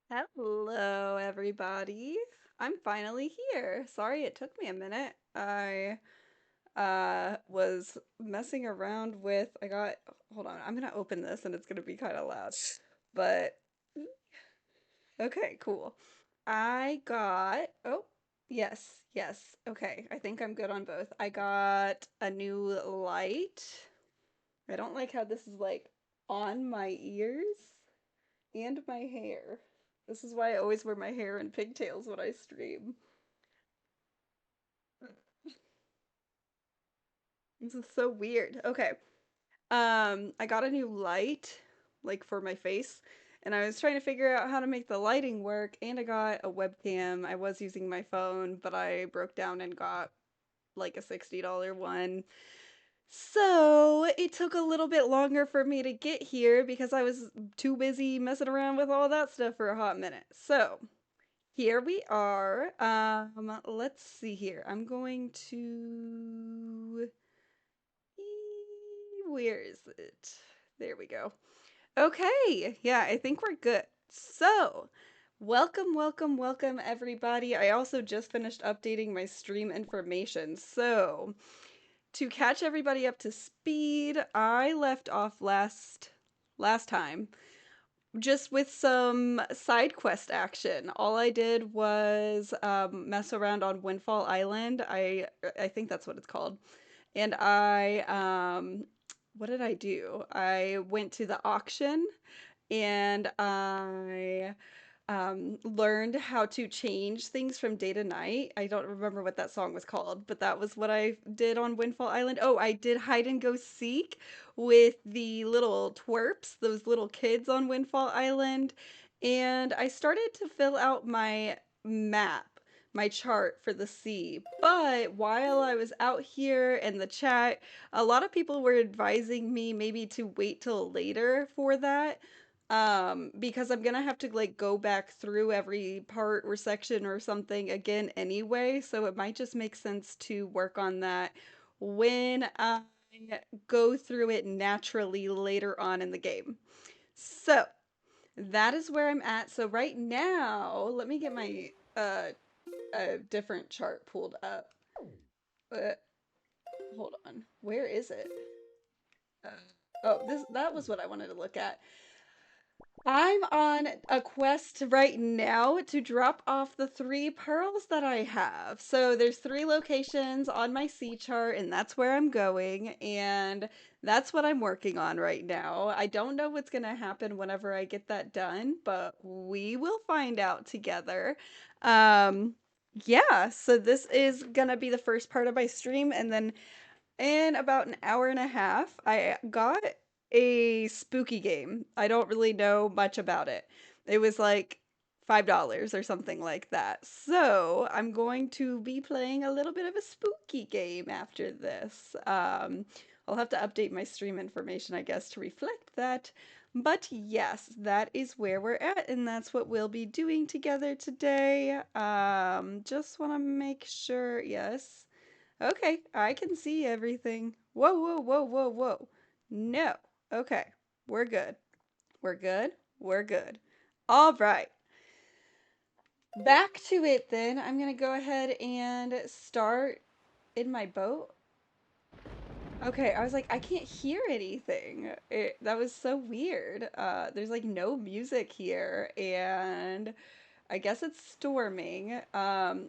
Hello, everybody. I'm finally here. Sorry it took me a minute. I was messing around with hold on, I'm gonna open this and it's gonna be kind of loud. But okay, cool. I got yes, yes. Okay, I think I'm good on both. I got a new light. I don't like how this is like on my ears and my hair. This is why I always wear my hair in pigtails when I stream. This is so weird. Okay. I got a new light, like for my face, and I was trying to figure out how to make the lighting work, and I got a webcam. I was using my phone, but I broke down and got like a $60 one. So it took a little bit longer for me to get here because I was too busy messing around with all that stuff for a hot minute. So here we are. Let's see here. I'm going to. Where is it? There we go. Okay. Yeah, I think we're good. So, welcome, welcome, welcome, everybody. I also just finished updating my stream information. So, to catch everybody up to speed, I left off last time just with some side quest action. All I did was mess around on Windfall Island. I think that's what it's called. And what did I do? I went to the auction and I learned how to change things from day to night. I don't remember what that song was called, but that was what I did on Windfall Island. Oh, I did hide and go seek with the little twerps, those little kids on Windfall Island, and I started to fill out my map, my chart for the sea. But while I was out here in the chat, a lot of people were advising me maybe to wait till later for that, because I'm gonna have to like go back through every part or section or something again anyway, so it might just make sense to work on that when I go through it naturally later on in the game. So that is where I'm at. So right now, let me get my a different chart pulled up. Uh, Hold on. Where is it? Uh, oh, this that was what I wanted to look at. I'm on a quest right now to drop off the three pearls that I have. So there's three locations on my sea chart, and that's where I'm going, and that's what I'm working on right now. I don't know what's gonna happen whenever I get that done, but we will find out together. Um, yeah, so this is gonna be the first part of my stream, and then in about an hour and a half, I got a spooky game. I don't really know much about it. It was like $5 or something like that. So I'm going to be playing a little bit of a spooky game after this. I'll have to update my stream information, I guess, to reflect that. But yes, that is where we're at, and that's what we'll be doing together today. Just want to make sure, yes. Okay, I can see everything. Whoa, whoa, whoa, whoa, whoa. No. Okay, we're good. We're good. We're good. All right. Back to it then. I'm going to go ahead and start in my boat. Okay, I was like, I can't hear anything. That was so weird. There's like no music here, and I guess it's storming.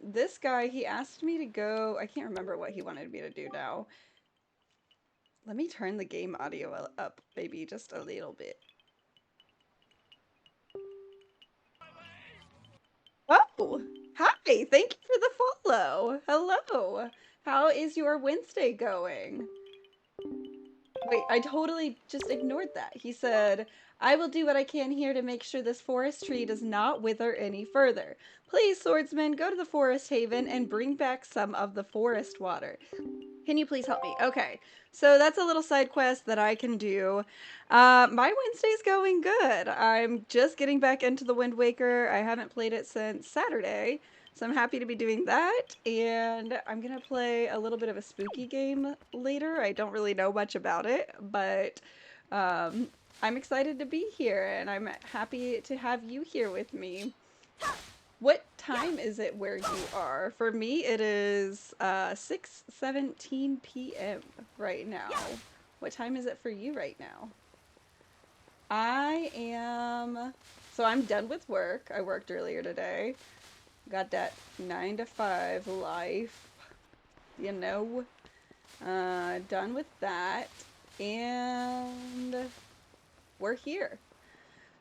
This guy, he asked me to go. I can't remember what he wanted me to do now. Let me turn the game audio up, maybe just a little bit. Oh, hi! Thank you for the follow. Hello. How is your Wednesday going? Wait, I totally just ignored that. He said, I will do what I can here to make sure this forest tree does not wither any further. Please, swordsman, go to the forest haven and bring back some of the forest water. Can you please help me? Okay, so that's a little side quest that I can do. My Wednesday's going good. I'm just getting back into the Wind Waker. I haven't played it since Saturday, so I'm happy to be doing that. And I'm gonna play a little bit of a spooky game later. I don't really know much about it, but um, I'm excited to be here, and I'm happy to have you here with me. What time is it where you are? For me, it is 6:17 p.m. right now. What time is it for you right now? I am. So I'm done with work. I worked earlier today. Got that 9 to 5 life, you know. Done with that. And we're here.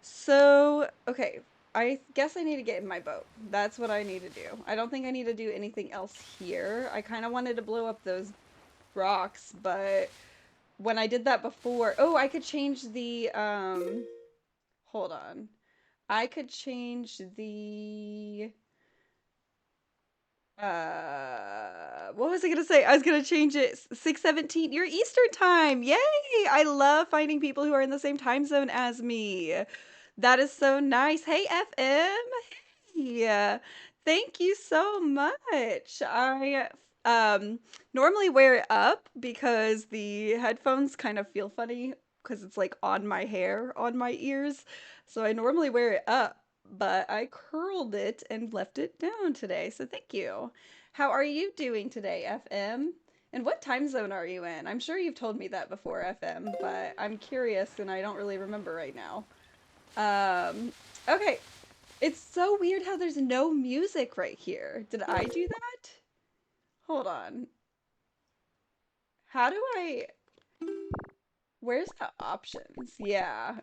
So, okay, I guess I need to get in my boat. That's what I need to do. I don't think I need to do anything else here. I kind of wanted to blow up those rocks, but when I did that before, oh, I could change the, hold on. I could change the, what was I gonna say? I was gonna change it 6:17. Your Eastern time. Yay! I love finding people who are in the same time zone as me. That is so nice. Hey, FM. Hey. Thank you so much. I normally wear it up because the headphones kind of feel funny because it's like on my hair, on my ears. So I normally wear it up, but I curled it and left it down today. So thank you. How are you doing today, FM? And what time zone are you in? I'm sure you've told me that before, FM, but I'm curious and I don't really remember right now. Okay. It's so weird how there's no music right here. Did I do that? Hold on. How do I... Where's the options? Yeah.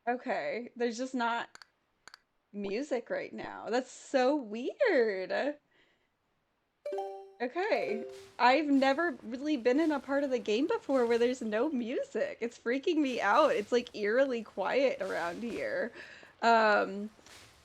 Okay. There's just not music right now. That's so weird. Okay. I've never really been in a part of the game before where there's no music. It's freaking me out. It's like eerily quiet around here. Um,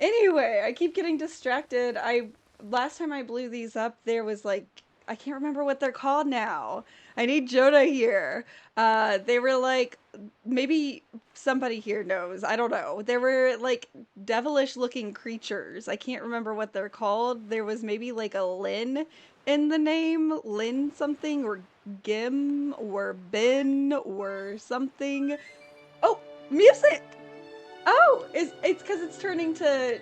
anyway, I keep getting distracted. I last time I blew these up, there was like I can't remember what they're called now. I need Jonah here. They were like maybe somebody here knows. I don't know. There were like devilish looking creatures. I can't remember what they're called. There was maybe like a Lynn in the name, Lynn something or Gim or Ben or something. Oh, music. Oh, it's because it's turning to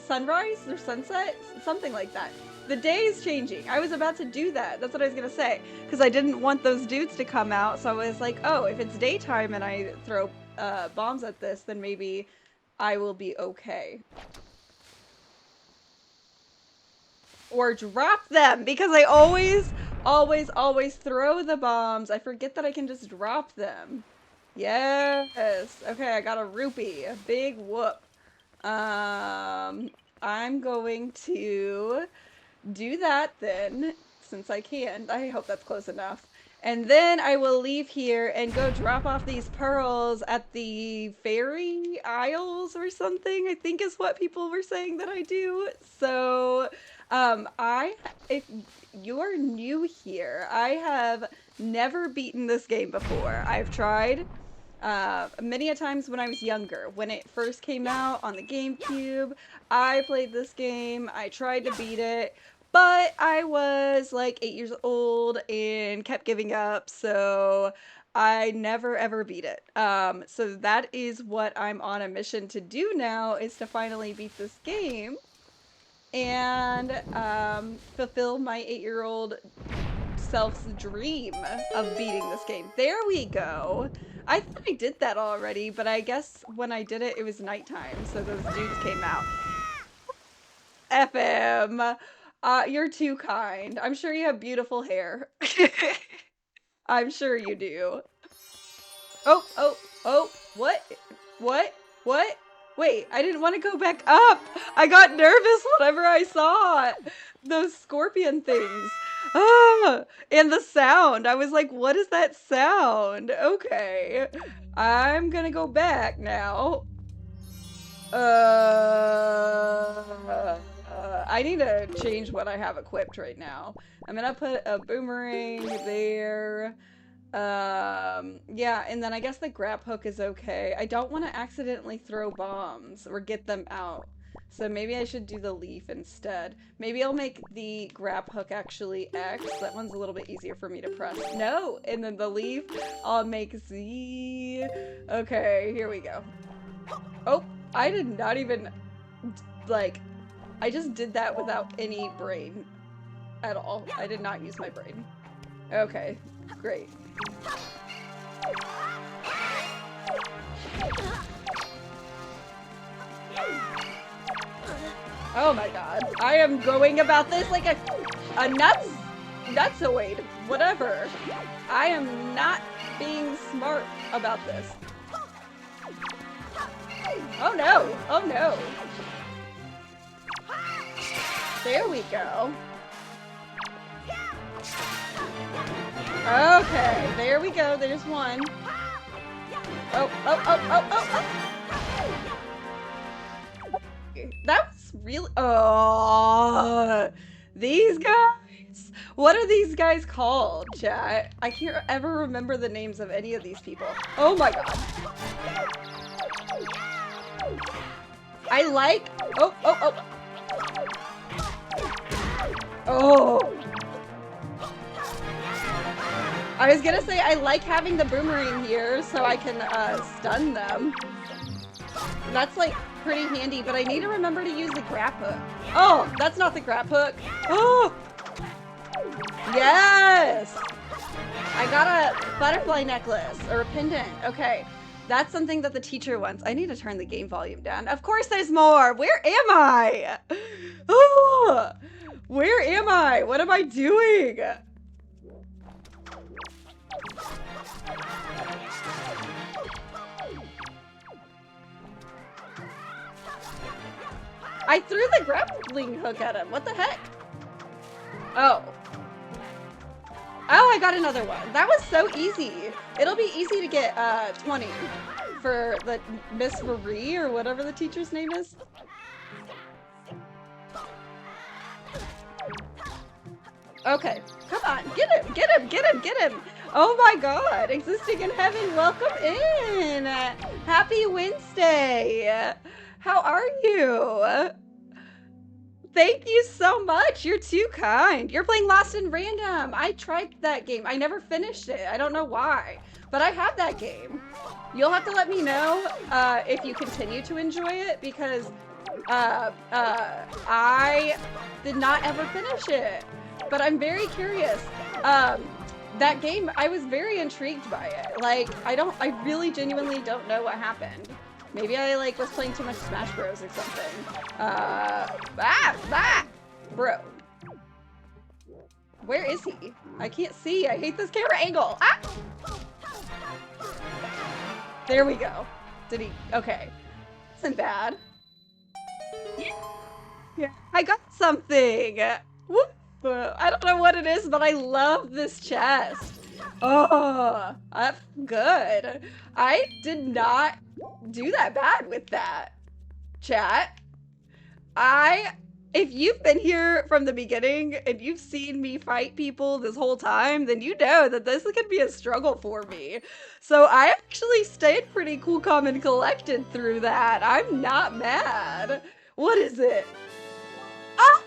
sunrise or sunset, something like that. The day is changing. I was about to do that. That's what I was gonna say because I didn't want those dudes to come out. So I was like, oh, if it's daytime and I throw bombs at this, then maybe I will be okay. Or drop them because I always throw the bombs. I forget that I can just drop them. Yes. Okay, I got a rupee. A big whoop. I'm going to do that then, since I can. I hope that's close enough. And then I will leave here and go drop off these pearls at the fairy isles or something, I think is what people were saying that I do. So, if you're new here, I have never beaten this game before. I've tried many a times when I was younger. When it first came out on the GameCube, I played this game. I tried to beat it, but I was like 8 years old and kept giving up, so I never ever beat it. So that is what I'm on a mission to do now, is to finally beat this game and fulfill my 8-year-old self's dream of beating this game. There we go. I thought I did that already, but I guess when I did it, it was nighttime, so those dudes came out. FM, you're too kind. I'm sure you have beautiful hair. I'm sure you do. Oh, oh, oh, what? What? What? Wait, I didn't want to go back up. I got nervous whenever I saw those scorpion things. Ah, and the sound. I was like, what is that sound? Okay. I'm gonna go back now. I need to change what I have equipped right now. I'm gonna put a boomerang there. Yeah, and then I guess the grab hook is okay. I don't want to accidentally throw bombs or get them out. So maybe I should do the leaf instead. Maybe I'll make the grab hook actually X. That one's a little bit easier for me to press. No! And then the leaf, I'll make Z. Okay, here we go. Oh, I did not even, like, I just did that without any brain at all. I did not use my brain. Okay, great. Oh my god. I am going about this like a nutsoid. Whatever. I am not being smart about this. Oh no. Oh no. There we go. Okay, there we go. There's one. Oh, oh, oh, oh, oh, oh. That was really... Oh, these guys. What are these guys called, chat? I can't ever remember the names of any of these people. Oh my god. I like... Oh, oh, oh. Oh. I was gonna say I like having the boomerang here so I can stun them. That's like pretty handy, but I need to remember to use the grab hook. Oh, that's not the grab hook. Oh! Yes! I got a butterfly necklace or a pendant. Okay. That's something that the teacher wants. I need to turn the game volume down. Of course there's more. Where am I? Oh, where am I? What am I doing? I threw the grappling hook at him. What the heck? Oh. Oh, I got another one. That was so easy. It'll be easy to get 20 for the Miss Marie or whatever the teacher's name is. Okay, come on, get him, get him, get him, get him. Oh my god, existing in heaven, welcome in. Happy Wednesday. How are you? Thank you so much. You're too kind. You're playing Lost in Random. I tried that game. I never finished it. I don't know why, but I have that game. You'll have to let me know if you continue to enjoy it because I did not ever finish it, but I'm very curious. That game, I was very intrigued by it. Like, I really genuinely don't know what happened. Maybe I like was playing too much Smash Bros or something. Bro. Where is he? I can't see. I hate this camera angle. Ah! There we go. Did he? Okay. Isn't bad. Yeah. I got something. Whoop. I don't know what it is, but I love this chest. Oh, that's good. I did not do that bad with that, chat. If you've been here from the beginning and you've seen me fight people this whole time, then you know that this is gonna be a struggle for me. So I actually stayed pretty cool, calm, and collected through that. I'm not mad. What is it? Ah,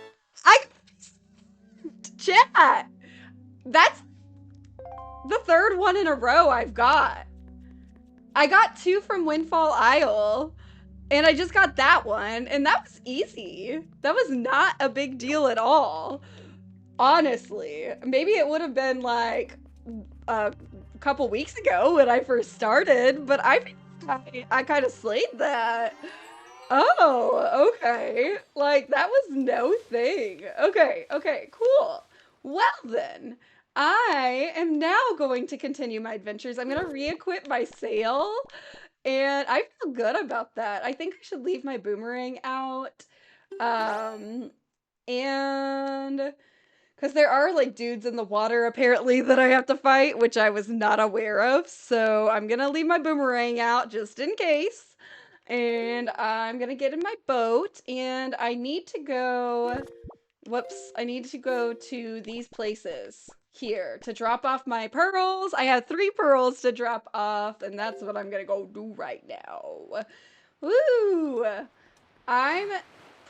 chat. That's the third one in a row I've got. I got 2 from Windfall Isle, and I just got that one, and that was easy. That was not a big deal at all. Honestly, maybe it would have been like a couple weeks ago when I first started, but I kind of slayed that. Oh, okay. Like, that was no thing. Okay, okay, cool. Well then, I am now going to continue my adventures. I'm gonna re-equip my sail, and I feel good about that. I think I should leave my boomerang out. And because there are like dudes in the water apparently that I have to fight, which I was not aware of. So I'm gonna leave my boomerang out just in case. And I'm gonna get in my boat, and I need to go, whoops, I need to go to these places here to drop off my pearls. I have 3 pearls to drop off, and that's what I'm gonna go do right now. Woo! I'm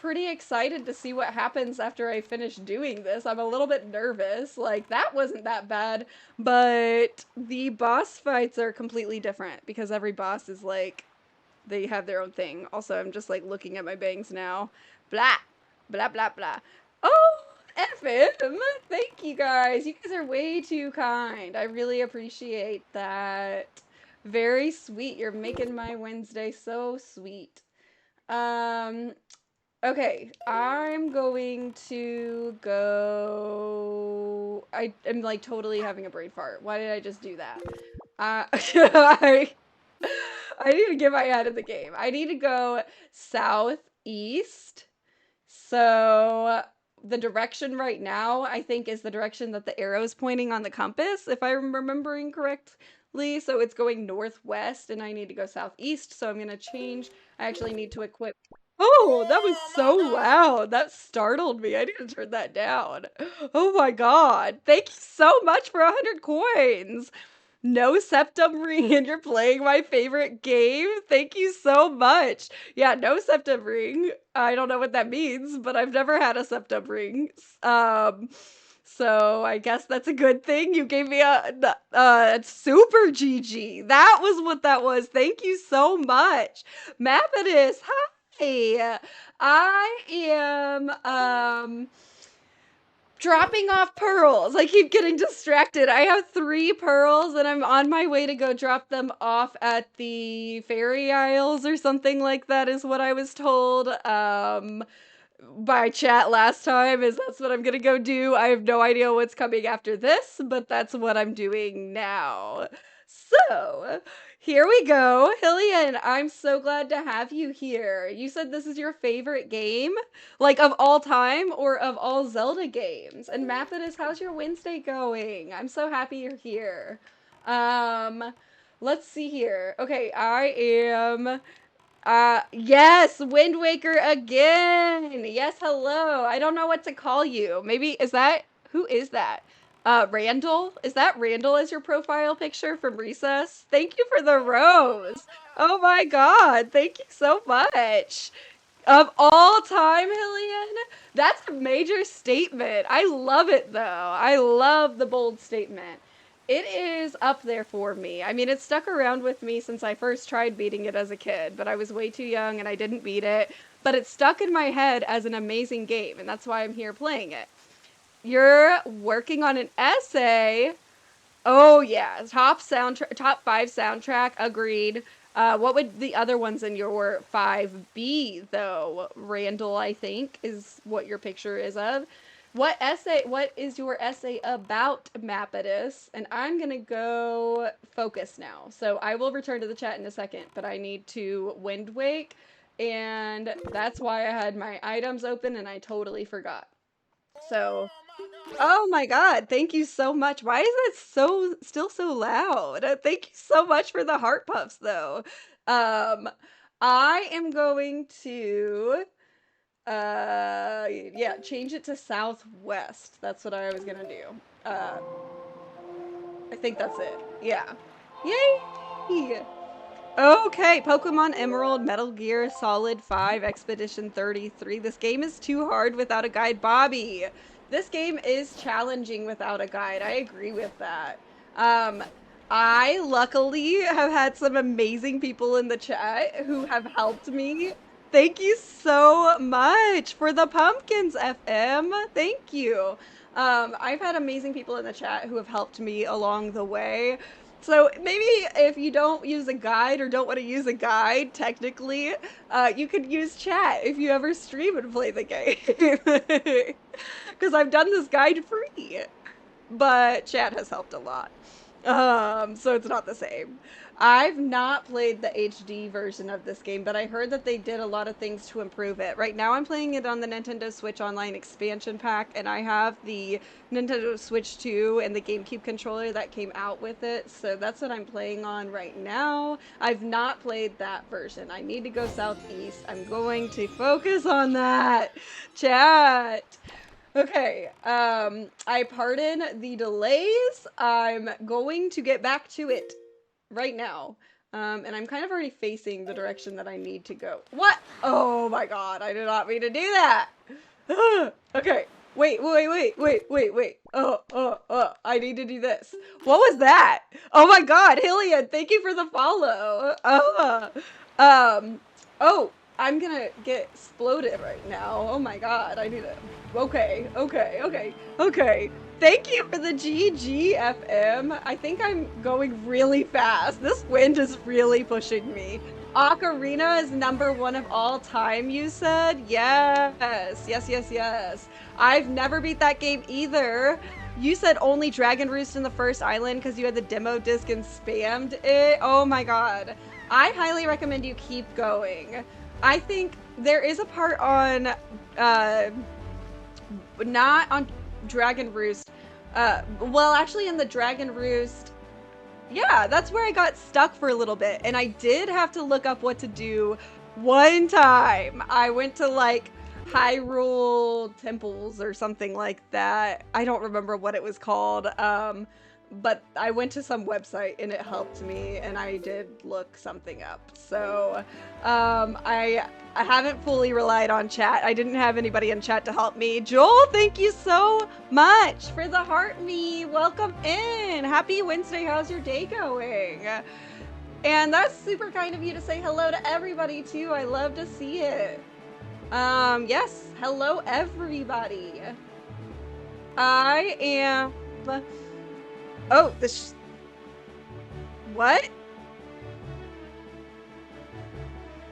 pretty excited to see what happens after I finish doing this. I'm a little bit nervous. Like, that wasn't that bad, but the boss fights are completely different because every boss is like, they have their own thing. Also, I'm just like looking at my bangs now. Blah, blah, blah, blah. Oh, FM. Thank you guys. You guys are way too kind. I really appreciate that. Very sweet. You're making my Wednesday so sweet. Um, okay, I'm going to go. I am like totally having a brain fart. Why did I just do that? I I need to get my head in the game. I need to go southeast. So the direction right now, I think, is the direction that the arrow's pointing on the compass, if I'm remembering correctly. So it's going northwest, and I need to go southeast. So I'm gonna change. I actually need to equip. Oh, that was so loud. That startled me. I need to turn that down. Oh my god. Thank you so much for 100 coins. No septum ring and you're playing my favorite game? Thank you so much. Yeah, no septum ring. I don't know what that means, but I've never had a septum ring. So I guess that's a good thing. You gave me a super GG. That was what that was. Thank you so much. Mapidus, hi. I am dropping off pearls. I keep getting distracted. I have 3 pearls and I'm on my way to go drop them off at the Fairy Isles or something like that is what I was told. By chat last time is that's what I'm gonna go do. I have no idea what's coming after this, but that's what I'm doing now. So, here we go. Hillian, I'm so glad to have you here. You said this is your favorite game? Like, of all time or of all Zelda games? And Mapidus, how's your Wednesday going? I'm so happy you're here. Um, let's see here. Okay, I am yes, Wind Waker again. Yes, hello. I don't know what to call you. Maybe is that who is that? Randall? Is that Randall as your profile picture from Recess? Thank you for the rose. Oh my god, thank you so much. Of all time, Hillian? That's a major statement. I love it though. I love the bold statement. It is up there for me. I mean, it's stuck around with me since I first tried beating it as a kid, but I was way too young and I didn't beat it. But it's stuck in my head as an amazing game, and that's why I'm here playing it. You're working on an essay. Oh yeah, top 5 soundtrack, agreed. What would the other ones in your 5 be though? Randall, I think, is what your picture is of. What is your essay about, Mapidus? And I'm gonna go focus now. So I will return to the chat in a second, but I need to Wind Wake, and that's why I had my items open and I totally forgot. So oh my god, thank you so much. Why is it still so loud? Thank you so much for the heart puffs though. Um I am going to yeah, change it to southwest. That's what I was going to do. I think that's it. Yeah. Yay! Okay, Pokemon Emerald, Metal Gear Solid 5, Expedition 33. This game is too hard without a guide. Bobby, this game is challenging without a guide. I agree with that. I luckily have had some amazing people in the chat who have helped me. Thank you so much for the pumpkins, FM. Thank you. I've had amazing people in the chat who have helped me along the way. So maybe if you don't use a guide or don't want to use a guide, technically, you could use chat if you ever stream and play the game. Because I've done this guide free, but chat has helped a lot. So it's not the same. I've not played the HD version of this game, but I heard that they did a lot of things to improve it. Right now I'm playing it on the Nintendo Switch Online expansion pack, and I have the Nintendo Switch 2 and the GameCube controller that came out with it, so that's what I'm playing on right now. I've not played that version. I need to go southeast. I'm going to focus on that. Chat. Okay, I pardon the delays. I'm going to get back to it right now. And I'm kind of already facing the direction that I need to go. What? Oh my god, I did not mean to do that! Okay, wait. I need to do this. What was that? Oh my god, Hillian, thank you for the follow. Oh, I'm gonna get exploded right now. Oh my god, I need to... Okay. Thank you for the GGFM. I think I'm going really fast. This wind is really pushing me. Ocarina is #1 of all time, you said? Yes. I've never beat that game either. You said only Dragon Roost in the first island because you had the demo disc and spammed it. Oh my god. I highly recommend you keep going. I think there is a part on, not on Dragon Roost. Well, actually in the Dragon Roost, yeah, that's where I got stuck for a little bit. And I did have to look up what to do one time. I went to like Hyrule Temples or something like that. I don't remember what it was called. But I went to some website and it helped me, and I did look something up. So I haven't fully relied on chat. I didn't have anybody in chat to help me. Joel, thank you so much for the heart me. Welcome in. Happy Wednesday. How's your day going? And that's super kind of you to say hello to everybody too. I love to see it. Yes, hello everybody. I am... Oh, what?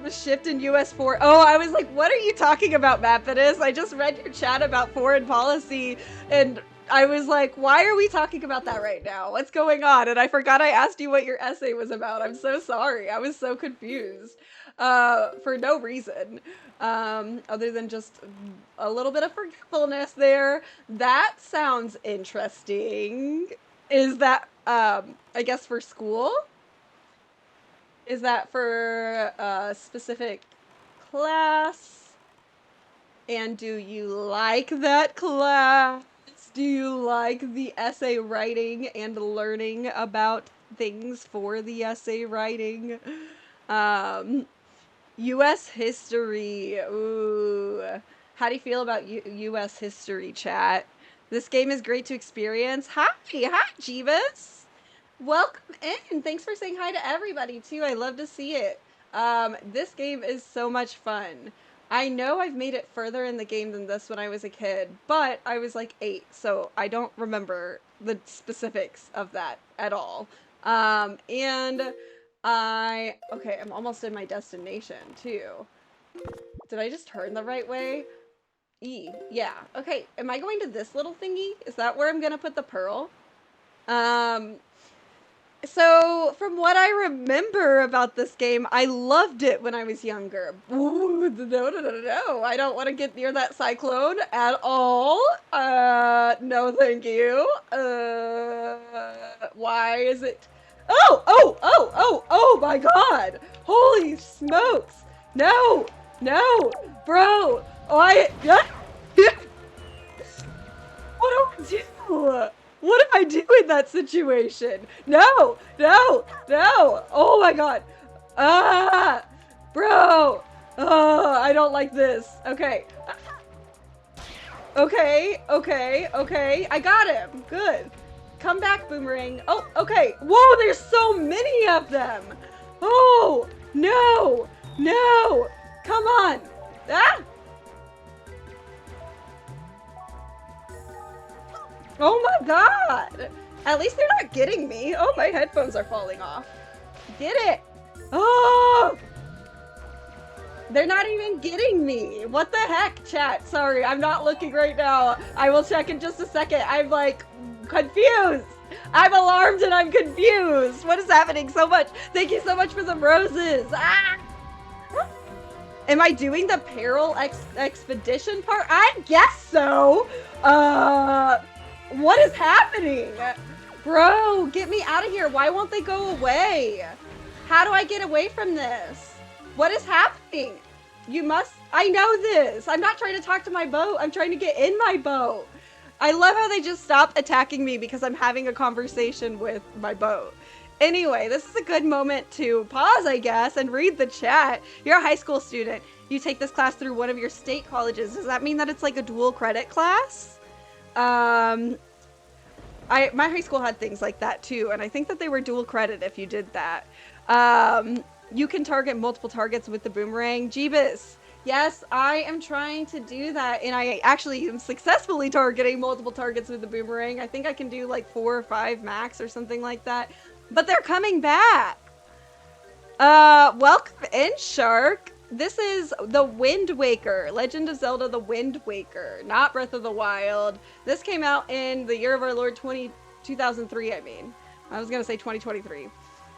The shift in US foreign... Oh, I was like, what are you talking about, Mapidus? I just read your chat about foreign policy, and I was like, why are we talking about that right now? What's going on? And I forgot I asked you what your essay was about. I'm so sorry. I was so confused. For no reason. Other than just a little bit of forgetfulness there. That sounds interesting. Is that, I guess for school? Is that for a specific class? And do you like that class? Do you like the essay writing and learning about things for the essay writing? U.S. history. Ooh. How do you feel about U.S. history, chat? This game is great to experience. Hi, Jeebus. Welcome in. Thanks for saying hi to everybody, too. I love to see it. This game is so much fun. I know I've made it further in the game than this when I was a kid, but I was like 8, so I don't remember the specifics of that at all. Okay, I'm almost in my destination, too. Did I just turn the right way? E. Yeah. Okay. Am I going to this little thingy? Is that where I'm going to put the pearl? So from what I remember about this game, I loved it when I was younger. Ooh, no. I don't want to get near that cyclone at all. No, thank you. Why is it? Oh my God. Holy smokes. No, bro. What do I do? What do I do in that situation? No. Oh my God. Bro. I don't like this. Okay. I got him. Good. Come back, Boomerang. Oh, okay. Whoa, there's so many of them. Oh, no. Come on. Ah. Oh my God! At least they're not getting me. Oh, my headphones are falling off. Get it! Oh! They're not even getting me. What the heck, chat? Sorry, I'm not looking right now. I will check in just a second. I'm like confused. I'm alarmed and I'm confused. What is happening so much? Thank you so much for the roses. Ah! Am I doing the Peril Expedition part? I guess so. What is happening? Bro, get me out of here. Why won't they go away? How do I get away from this? What is happening? I know this. I'm not trying to talk to my boat. I'm trying to get in my boat. I love how they just stopped attacking me because I'm having a conversation with my boat. Anyway, this is a good moment to pause, I guess, and read the chat. You're a high school student. You take this class through one of your state colleges. Does that mean that it's like a dual credit class? My high school had things like that too, and I think that they were dual credit if you did that. You can target multiple targets with the boomerang. Jeebus. Yes, I am trying to do that, and I actually am successfully targeting multiple targets with the boomerang. I think I can do like 4 or 5 max or something like that. But they're coming back! Welcome in, Shark! This is The Wind Waker. Legend of Zelda The Wind Waker, not Breath of the Wild. This came out in the year of our Lord 2003, I mean. I was gonna say 2023.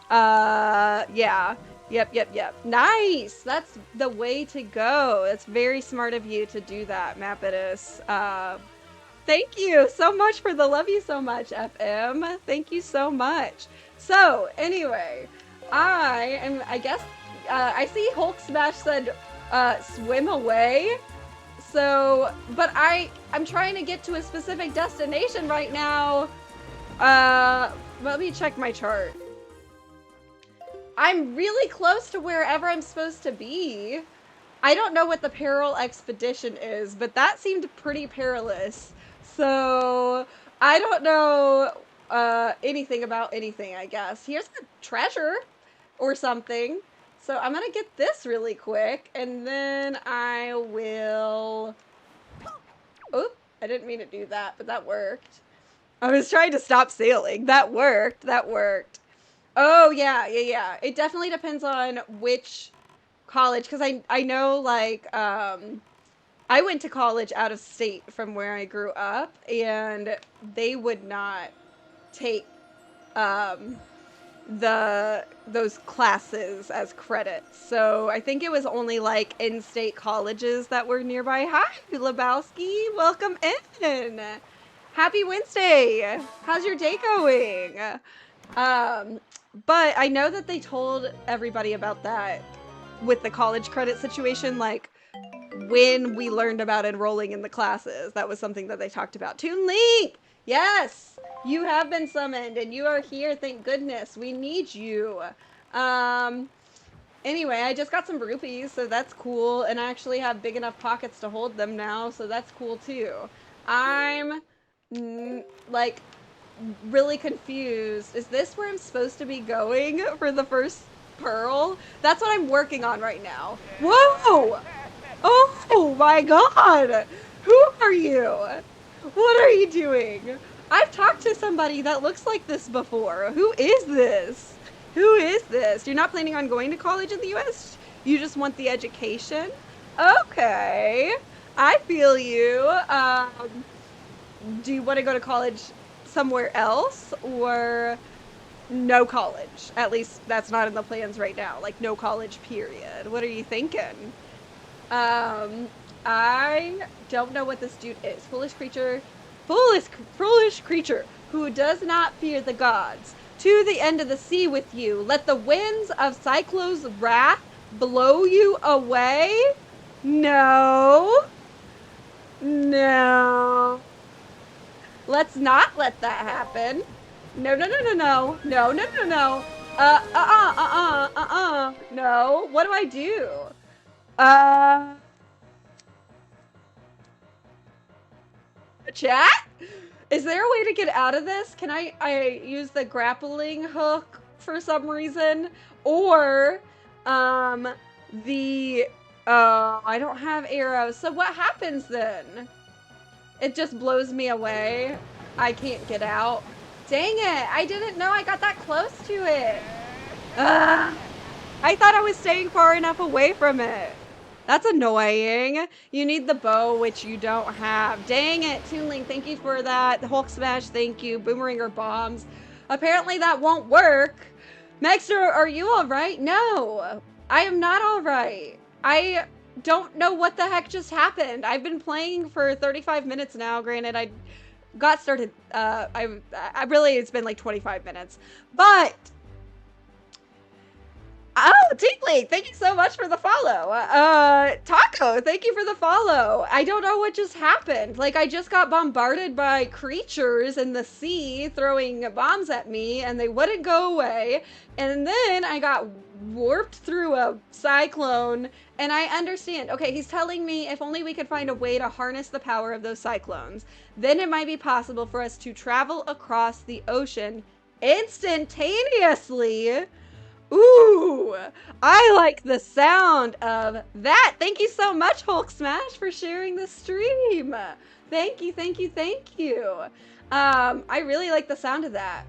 Yeah. Yep. Nice! That's the way to go. That's very smart of you to do that, Mapidus. Thank you so much for the love you so much, FM. Thank you so much. So, anyway, I guess, I see Hulk Smash said, swim away. So, but I'm trying to get to a specific destination right now. Let me check my chart. I'm really close to wherever I'm supposed to be. I don't know what the Peril Expedition is, but that seemed pretty perilous. So, I don't know anything about anything, I guess. Here's a treasure or something. So I'm gonna get this really quick, and then I will... Oop, I didn't mean to do that, but that worked. I was trying to stop sailing. That worked. Oh, yeah. It definitely depends on which college, because I know, like, I went to college out of state from where I grew up, and they would not take those classes as credits. So I think it was only like in-state colleges that were nearby. Hi, Lebowski. Welcome in. Happy Wednesday. How's your day going? But I know that they told everybody about that with the college credit situation, like when we learned about enrolling in the classes. That was something that they talked about. Toon Link! Yes! You have been summoned and you are here, thank goodness. We need you. Anyway, I just got some rupees, so that's cool. And I actually have big enough pockets to hold them now, so that's cool too. I'm, like, really confused. Is this where I'm supposed to be going for the first pearl? That's what I'm working on right now. Whoa! Oh my god! Who are you? What are you doing? I've talked to somebody that looks like this before. Who is this? Who is this? You're not planning on going to college in the US? You just want the education? Okay. I feel you. Do you want to go to college somewhere else, or no college? At least that's not in the plans right now. Like, no college, period. What are you thinking? I don't know what this dude is. Foolish creature who does not fear the gods. To the end of the sea with you. Let the winds of Cyclo's wrath blow you away? No. Let's not let that happen. No. No. What do I do? Chat? Is there a way to get out of this? Can I use the grappling hook for some reason? Or, I don't have arrows. So what happens then? It just blows me away. I can't get out. Dang it! I didn't know I got that close to it. I thought I was staying far enough away from it. That's annoying. You need the bow, which you don't have. Dang it, Toon Link, thank you for that. The Hulk Smash, thank you. Boomeranger bombs. Apparently that won't work. Maxter, are you alright? No, I am not alright. I don't know what the heck just happened. I've been playing for 35 minutes now. Granted, I got started, I really, it's been like 25 minutes. But Oh, Tinkley, thank you so much for the follow. Taco, thank you for the follow. I don't know what just happened. Like, I just got bombarded by creatures in the sea throwing bombs at me, and they wouldn't go away. And then I got warped through a cyclone, and I understand. Okay, he's telling me if only we could find a way to harness the power of those cyclones, then it might be possible for us to travel across the ocean instantaneously. Ooh, I like the sound of that. Thank you so much, Hulk Smash, for sharing the stream. Thank you, thank you, thank you. I really like the sound of that.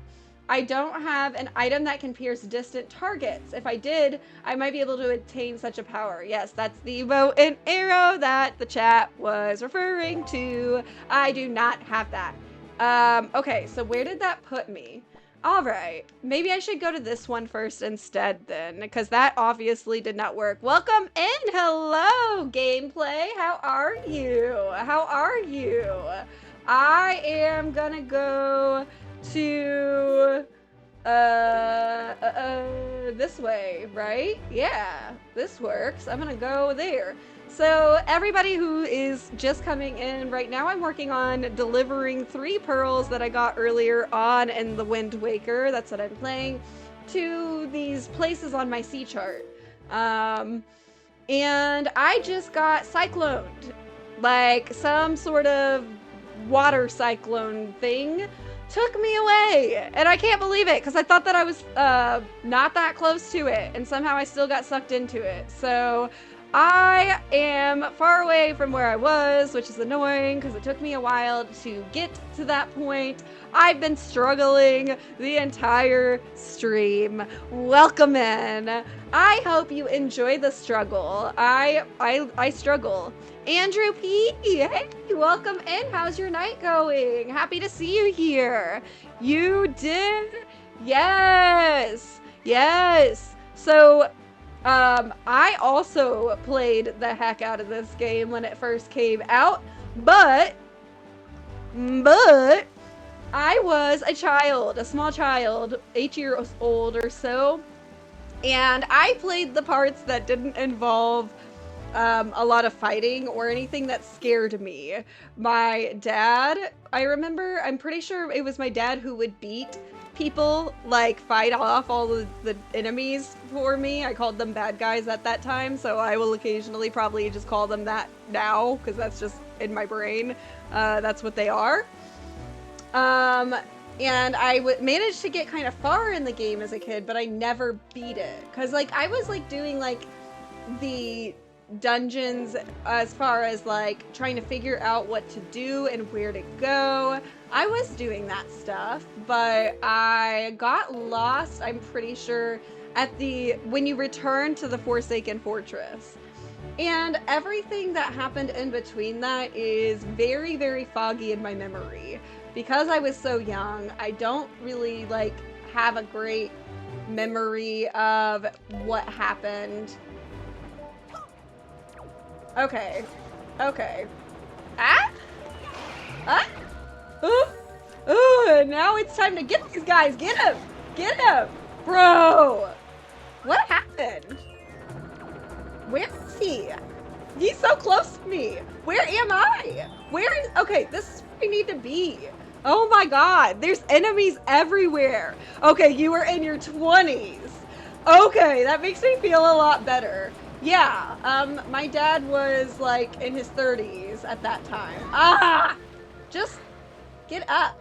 I don't have an item that can pierce distant targets. If I did, I might be able to attain such a power. Yes, that's the bow and arrow that the chat was referring to. I do not have that. Okay, so where did that put me? All right, maybe I should go to this one first instead then, because that obviously did not work. Welcome in. Hello, gameplay. How are you? How are you? I am gonna go to this way, right? Yeah, this works. I'm gonna go there. So everybody who is just coming in right now, I'm working on delivering 3 pearls that I got earlier on in the Wind Waker. That's what I'm playing, to these places on my sea chart. And I just got cycloned, like some sort of water cyclone thing took me away, and I can't believe it because I thought that I was not that close to it, and somehow I still got sucked into it. So I am far away from where I was, which is annoying because it took me a while to get to that point. I've been struggling the entire stream. Welcome in. I hope you enjoy the struggle. I struggle. Andrew P, hey, welcome in. How's your night going? Happy to see you here. You did? Yes. Yes. So, I also played the heck out of this game when it first came out, but I was a child, a small child, 8 years old or so, and I played the parts that didn't involve a lot of fighting or anything that scared me. My dad, I remember, I'm pretty sure it was my dad who would beat people, like fight off all of the enemies for me. I called them bad guys at that time, so I will occasionally probably just call them that now because that's just in my brain. That's what they are. And I managed to get kind of far in the game as a kid, but I never beat it because like I was like doing like the dungeons as far as like trying to figure out what to do and where to go. I was doing that stuff, but I got lost, I'm pretty sure, at when you return to the Forsaken Fortress. And everything that happened in between that is very, very foggy in my memory. Because I was so young, I don't really like have a great memory of what happened. Okay. Okay. Ah? Ah? Ooh. Ooh, now it's time to get these guys. Get him! Get him! Bro! What happened? Where is he? He's so close to me. Where am I? Where is... Okay, this is where I need to be. Oh my god, there's enemies everywhere. Okay, you were in your 20s. Okay, that makes me feel a lot better. Yeah, my dad was like in his 30s at that time. Ah! Just get up.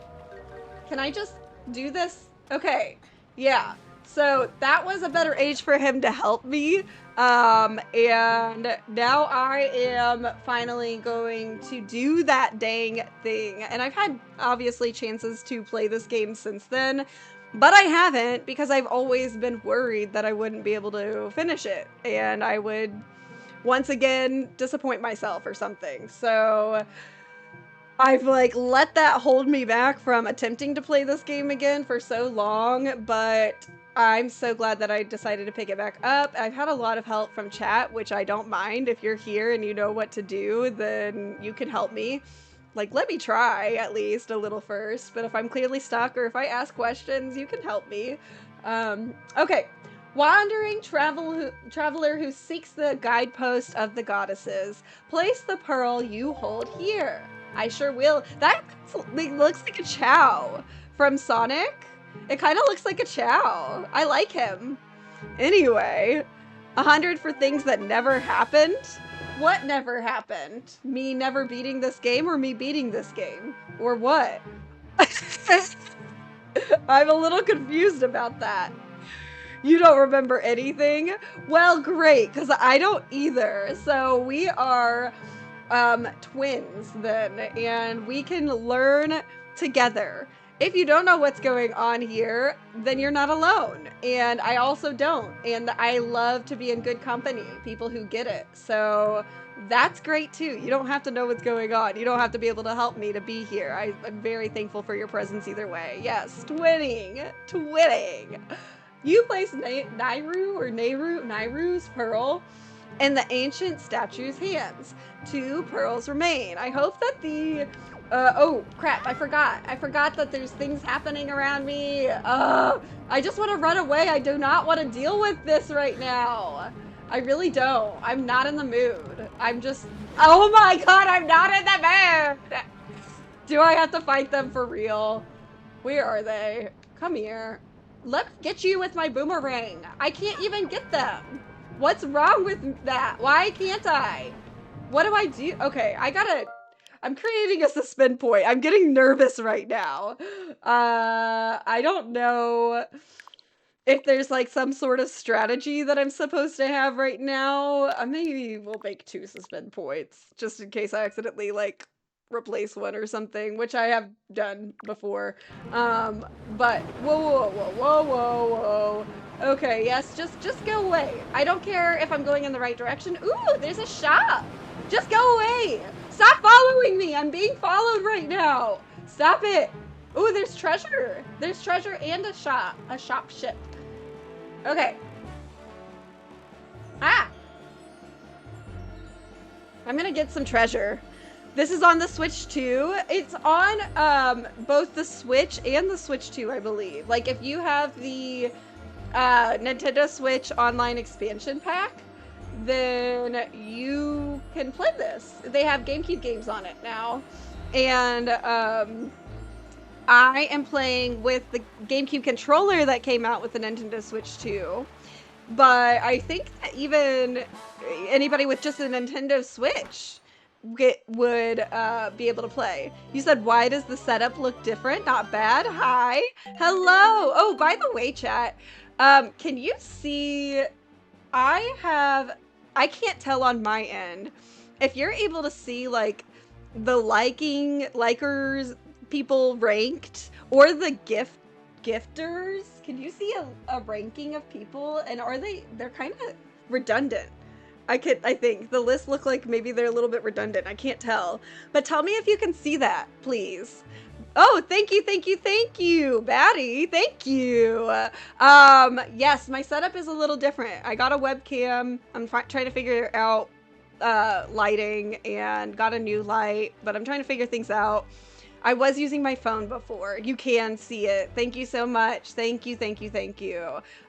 Can I just do this? Okay, yeah. So that was a better age for him to help me. And now I am finally going to do that dang thing. And I've had obviously chances to play this game since then, but I haven't because I've always been worried that I wouldn't be able to finish it and I would once again disappoint myself or something. So I've like let that hold me back from attempting to play this game again for so long, but I'm so glad that I decided to pick it back up. I've had a lot of help from chat, which I don't mind. If you're here and you know what to do, then you can help me. Like, let me try at least a little first, but if I'm clearly stuck or if I ask questions, you can help me. Okay, Wandering traveler who seeks the guidepost of the goddesses, place the pearl you hold here. I sure will. That looks like a Chao from Sonic. It kind of looks like a Chao. I like him. Anyway, 100 for things that never happened. What never happened? Me never beating this game or me beating this game? Or what? I'm a little confused about that. You don't remember anything? Well, great, because I don't either. So we are twins then, and we can learn together. If you don't know what's going on here, then you're not alone. And I also don't. And I love to be in good company, people who get it. So that's great too. You don't have to know what's going on. You don't have to be able to help me to be here. I'm very thankful for your presence either way. Yes, twinning. Twinning. You place Nayru's pearl in the ancient statue's hands. 2 pearls remain. I hope that the oh crap, I forgot that there's things happening around me. I just want to run away. I do not want to deal with this right now. I really don't. I'm not in the mood. I'm just, oh my god, I'm not in the mood. Do I have to fight them for real? Where are they? Come here. Let me get you with my boomerang. I can't even get them. What's wrong with that? Why can't I? What do I do? Okay, I'm creating a suspend point. I'm getting nervous right now. I don't know if there's like some sort of strategy that I'm supposed to have right now. Maybe we'll make 2 suspend points just in case I accidentally like replace one or something, which I have done before. But whoa. Okay, yes, just go away. I don't care if I'm going in the right direction. Ooh, there's a shop. Just go away. Stop following me. I'm being followed right now. Stop it. Ooh, there's treasure. There's treasure and a shop ship. Okay. Ah. I'm gonna get some treasure. This is on the Switch 2. It's on both the Switch and the Switch 2, I believe. Like, if you have the Nintendo Switch Online Expansion Pack, then you can play this. They have GameCube games on it now. And I am playing with the GameCube controller that came out with the Nintendo Switch 2. But I think that even anybody with just a Nintendo Switch would be able to play. You said, why does the setup look different? Not bad. Hi. Hello. Oh, by the way, chat, can you see, I can't tell on my end if you're able to see like the likers, people ranked, or the gifters. Can you see a ranking of people? And they're kind of redundant. I think the lists look like maybe they're a little bit redundant. I can't tell, but tell me if you can see that, please. Oh, thank you, Batty. Thank you. Yes, my setup is a little different. I got a webcam. I'm trying to figure out lighting and got a new light, but I'm trying to figure things out. I was using my phone before. You can see it. Thank you so much. Thank you.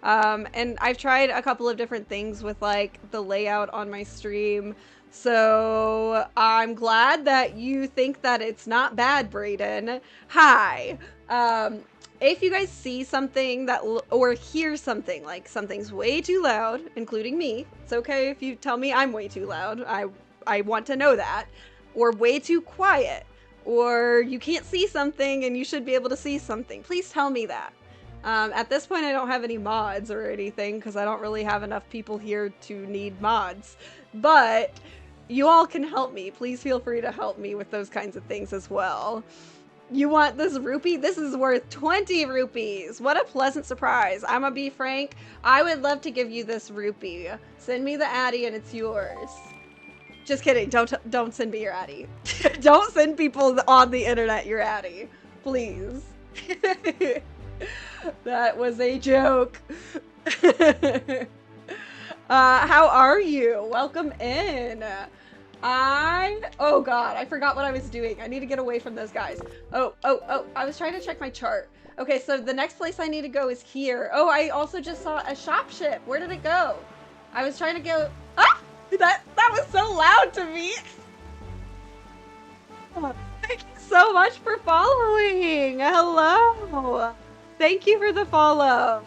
And I've tried a couple of different things with like the layout on my stream. So I'm glad that you think that it's not bad, Brayden. Hi. If you guys see something or hear something like something's way too loud, including me, it's okay if you tell me I'm way too loud. I want to know that. Or way too quiet. Or you can't see something and you should be able to see something. Please tell me that. At this point, I don't have any mods or anything because I don't really have enough people here to need mods. But you all can help me. Please feel free to help me with those kinds of things as well. You want this rupee? This is worth 20 rupees. What a pleasant surprise. I'm gonna be frank. I would love to give you this rupee. Send me the Addy and it's yours. Just kidding. Don't send me your Addy. Don't send people on the internet your Addy. Please. That was a joke. How are you? Welcome in. Oh God, I forgot what I was doing. I need to get away from those guys. Oh, I was trying to check my chart. Okay, so the next place I need to go is here. Oh, I also just saw a shop ship. Where did it go? I was trying to go. Ah! That was so loud to me. Thank you so much for following. Hello. Thank you for the follow.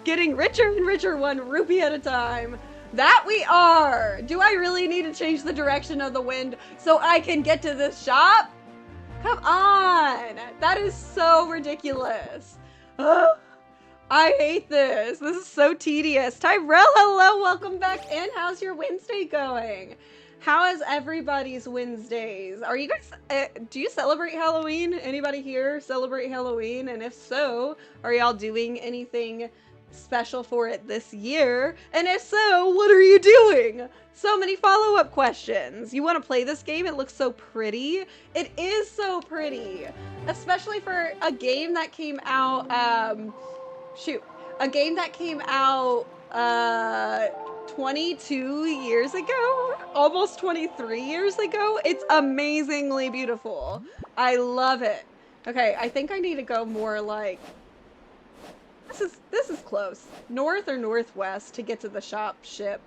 Getting richer and richer 1 rupee at a time. That we are. Do I really need to change the direction of the wind so I can get to this shop? Come on. That is so ridiculous. Ugh, I hate this. This is so tedious. Tyrell, hello. Welcome back in. How's your Wednesday going? How is everybody's Wednesdays? Are you guys, do you celebrate Halloween? Anybody here celebrate Halloween? And if so, are y'all doing anything special for it this year? And if so, what are you doing? So many follow-up questions. You want to play this game? It looks so pretty. It is so pretty, especially for a game that came out, a game that came out, 22 years ago, almost 23 years ago. It's amazingly beautiful. I love it. Okay, I think I need to go more like, this is close. North or northwest to get to the shop ship,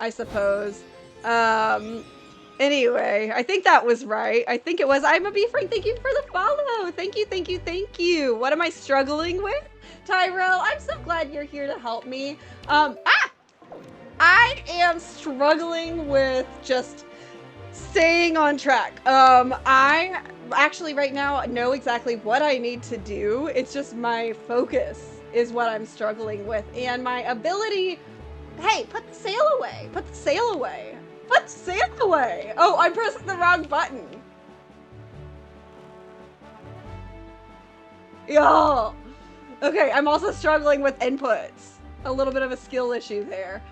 I suppose. Anyway, I think that was right. I think it was. I'm a B-Frank. Thank you for the follow. Thank you, thank you, thank you. What am I struggling with? Tyrell, I'm so glad you're here to help me. I am struggling with just staying on track. I actually right now know exactly what I need to do. It's just my focus is what I'm struggling with, and my ability. Hey, put the sail away. Put the sail away. Put the sail away. Oh, I'm pressing the wrong button. Yo. Okay, I'm also struggling with inputs. A little bit of a skill issue there.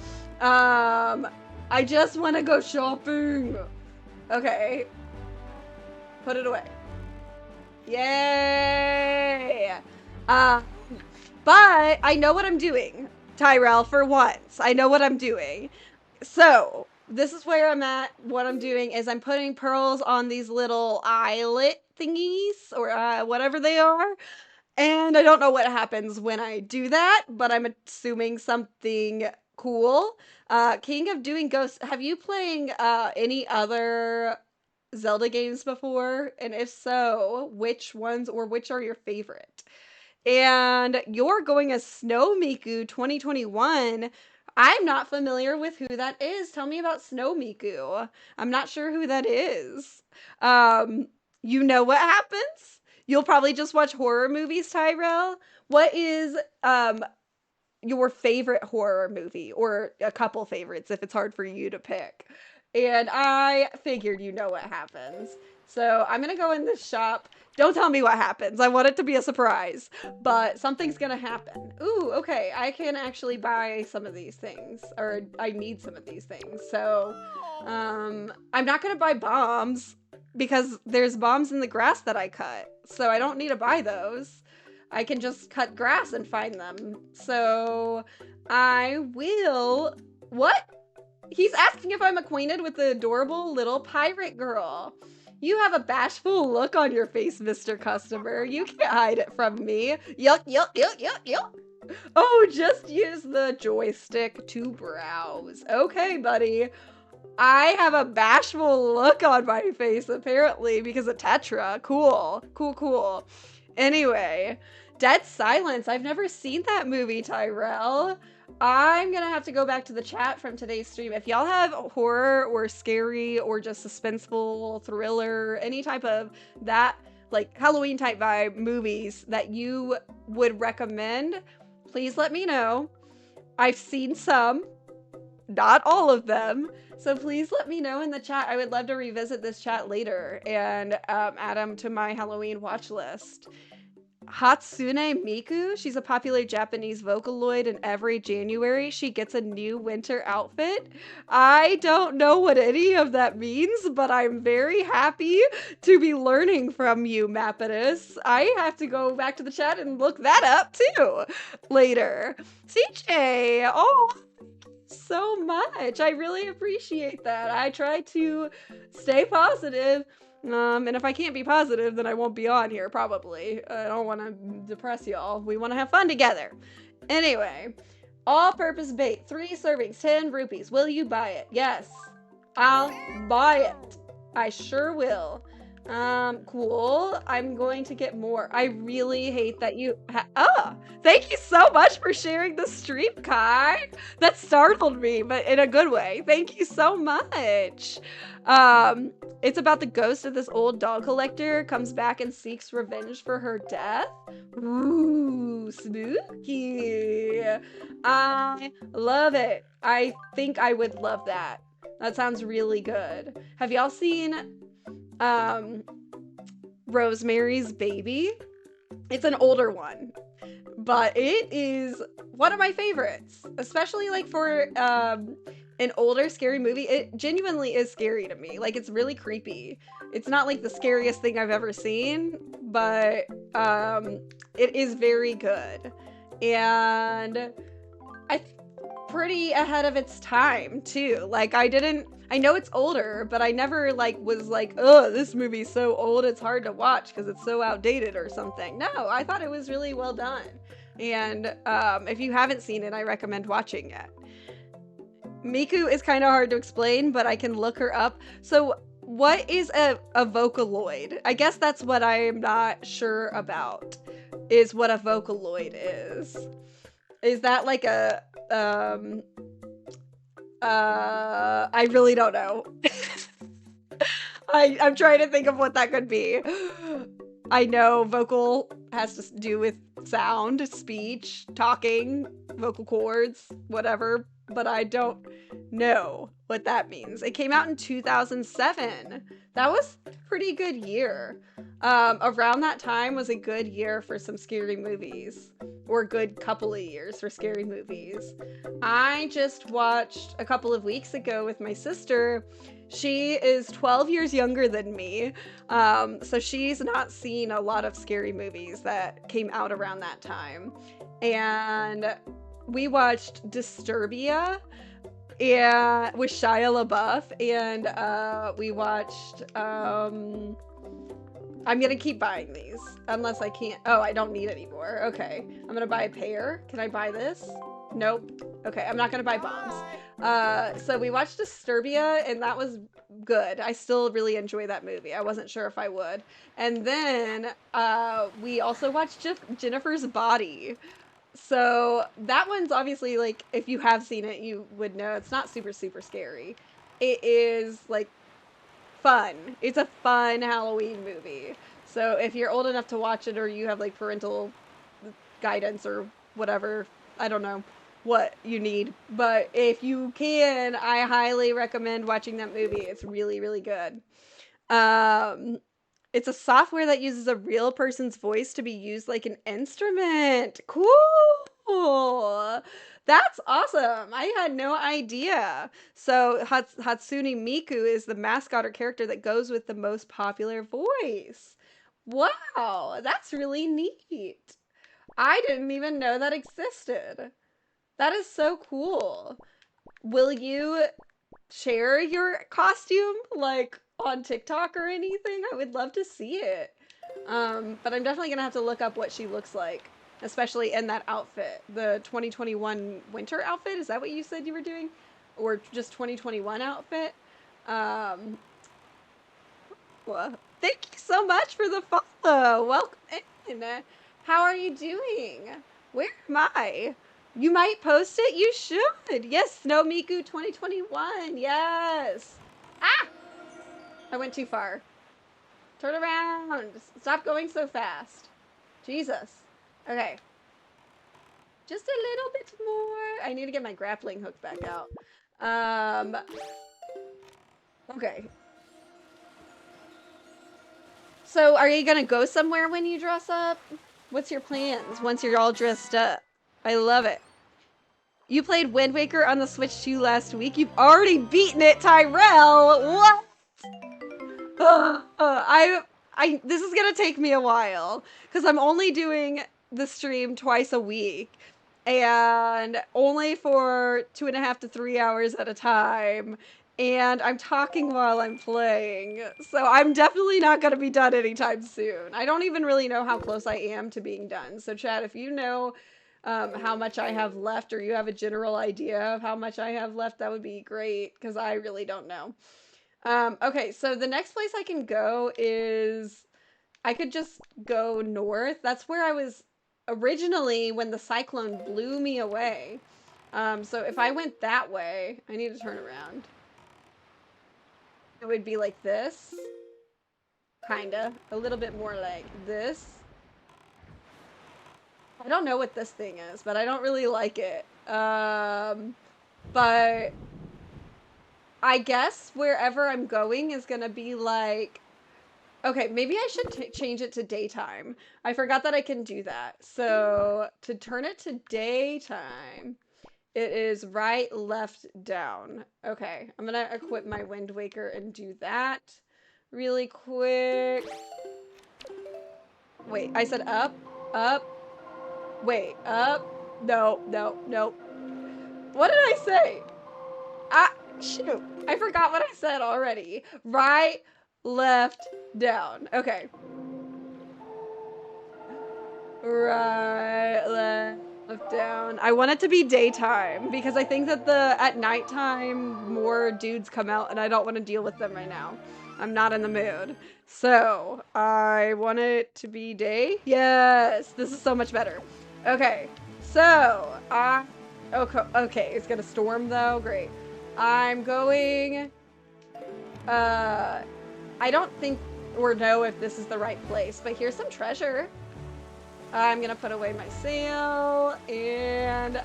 I just want to go shopping. Okay. Put it away. Yay! But I know what I'm doing, Tyrell, for once. I know what I'm doing. So, this is where I'm at. What I'm doing is I'm putting pearls on these little eyelet thingies, or whatever they are. And I don't know what happens when I do that, but I'm assuming something cool. King of Doing Ghosts, have you playing any other Zelda games before? And if so, which ones or which are your favorite? And you're going as Snow Miku 2021. I'm not familiar with who that is. Tell me about Snow Miku. I'm not sure who that is. You know what happens? You'll probably just watch horror movies, Tyrell. What is your favorite horror movie, or a couple favorites if it's hard for you to pick? And I figured you know what happens. So I'm gonna go in this shop. Don't tell me what happens. I want it to be a surprise, but something's gonna happen. Ooh, okay. I can actually buy some of these things, or I need some of these things. So, I'm not gonna buy bombs because there's bombs in the grass that I cut. So I don't need to buy those. I can just cut grass and find them. So I will. What? He's asking if I'm acquainted with the adorable little pirate girl. You have a bashful look on your face, Mr. Customer. You can't hide it from me. Yuck, yuck, yuck, yuck, yuck. Oh, just use the joystick to browse. Okay, buddy. I have a bashful look on my face, apparently, because of Tetra. Cool. Cool, cool. Anyway, Dead Silence. I've never seen that movie, Tyrell. I'm gonna have to go back to the chat from today's stream. If y'all have horror or scary or just suspenseful thriller, any type of that, like Halloween type vibe movies that you would recommend, please let me know. I've seen some, not all of them. So please let me know in the chat. I would love to revisit this chat later and add them to my Halloween watch list. Hatsune Miku, she's a popular Japanese Vocaloid, and every January she gets a new winter outfit. I don't know what any of that means, but I'm very happy to be learning from you, Mapidus. I have to go back to the chat and look that up too later. CJ, oh, so much. I really appreciate that. I try to stay positive. And if I can't be positive, then I won't be on here, probably. I don't want to depress y'all. We want to have fun together. Anyway, all purpose bait, 3 servings, 10 rupees. Will you buy it? Yes, I'll buy it. I sure will. Cool. I'm going to get more. I really hate that you thank you so much for sharing the stream, Kai. That startled me, but in a good way. Thank you so much. It's about the ghost of this old dog collector comes back and seeks revenge for her death. Ooh, spooky. I love it. I think I would love that. That sounds really good. Have y'all seen Rosemary's Baby? It's an older one, but it is one of my favorites, especially like for an older scary movie. It genuinely is scary to me. Like, it's really creepy. It's not like the scariest thing I've ever seen, but it is very good. And pretty ahead of its time too. Like, I know it's older, but I never like was like, oh, this movie's so old it's hard to watch because it's so outdated or something. No, I thought it was really well done. And if you haven't seen it, I recommend watching it. Miku is kind of hard to explain, but I can look her up. So what is a Vocaloid? I guess that's what I'm not sure about, is what a Vocaloid is. Is that like a I really don't know. I'm trying to think of what that could be. I know vocal has to do with sound, speech, talking, vocal cords, whatever, but I don't know what that means. It came out in 2007. That was a pretty good year. Around that time was a good year for some scary movies, or a good couple of years for scary movies. I just watched a couple of weeks ago with my sister. She is 12 years younger than me, so she's not seen a lot of scary movies that came out around that time. And we watched Disturbia with Shia LaBeouf, and we watched I'm gonna keep buying these unless I can't. Oh, I don't need any more. Okay, I'm gonna buy a pair. Can I buy this? Nope. Okay, I'm not gonna buy bombs. So we watched Disturbia, and that was good. I still really enjoy that movie. I wasn't sure if I would. And then we also watched Jennifer's Body. So that one's obviously, like, if you have seen it, you would know it's not super, super scary. It is, like, fun. It's a fun Halloween movie. So if you're old enough to watch it, or you have, like, parental guidance or whatever, I don't know what you need, but if you can, I highly recommend watching that movie. It's really, really good. It's a software that uses a real person's voice to be used like an instrument. Cool. That's awesome. I had no idea. So Hatsune Miku is the mascot or character that goes with the most popular voice. Wow, that's really neat. I didn't even know that existed. That is so cool. Will you share your costume, like, on TikTok or anything? I would love to see it. But I'm definitely gonna have to look up what she looks like, especially in that outfit. The 2021 winter outfit, is that what you said you were doing? Or just 2021 outfit? Well, thank you so much for the follow. Welcome in. How are you doing? Where am I? You might post it? You should. Yes, Snow Miku 2021. Yes. Ah! I went too far. Turn around. Stop going so fast. Jesus. Okay. Just a little bit more. I need to get my grappling hook back out. Okay. So, are you gonna go somewhere when you dress up? What's your plans once you're all dressed up? I love it. You played Wind Waker on the Switch 2 last week. You've already beaten it, Tyrell. What? This is gonna take me a while because I'm only doing the stream twice a week, and only for 2.5 to 3 hours at a time. And I'm talking while I'm playing, so I'm definitely not going to be done anytime soon. I don't even really know how close I am to being done. So, Chad, if you know how much I have left, or you have a general idea of how much I have left, that would be great, because I really don't know. Okay, so the next place I can go is I could just go north. That's where I was originally when the cyclone blew me away. So if I went that way, I need to turn around. It would be like this. Kinda. A little bit more like this. I don't know what this thing is, but I don't really like it. But I guess wherever I'm going is gonna be like, okay, maybe I should change it to daytime. I forgot that I can do that. So to turn it to daytime, it is right, left, down. Okay, I'm gonna equip my Wind Waker and do that really quick. Wait, I said up, up, wait, up. No, no, no. What did I say? Ah, shoot. I forgot what I said already. Right, left, down. Okay. Right, left, down. I want it to be daytime because I think that at nighttime more dudes come out and I don't want to deal with them right now. I'm not in the mood. So I want it to be day. Yes, this is so much better. Okay, so okay, it's gonna storm though. Great. I'm going. I don't think or know if this is the right place, but here's some treasure. I'm gonna put away my sail and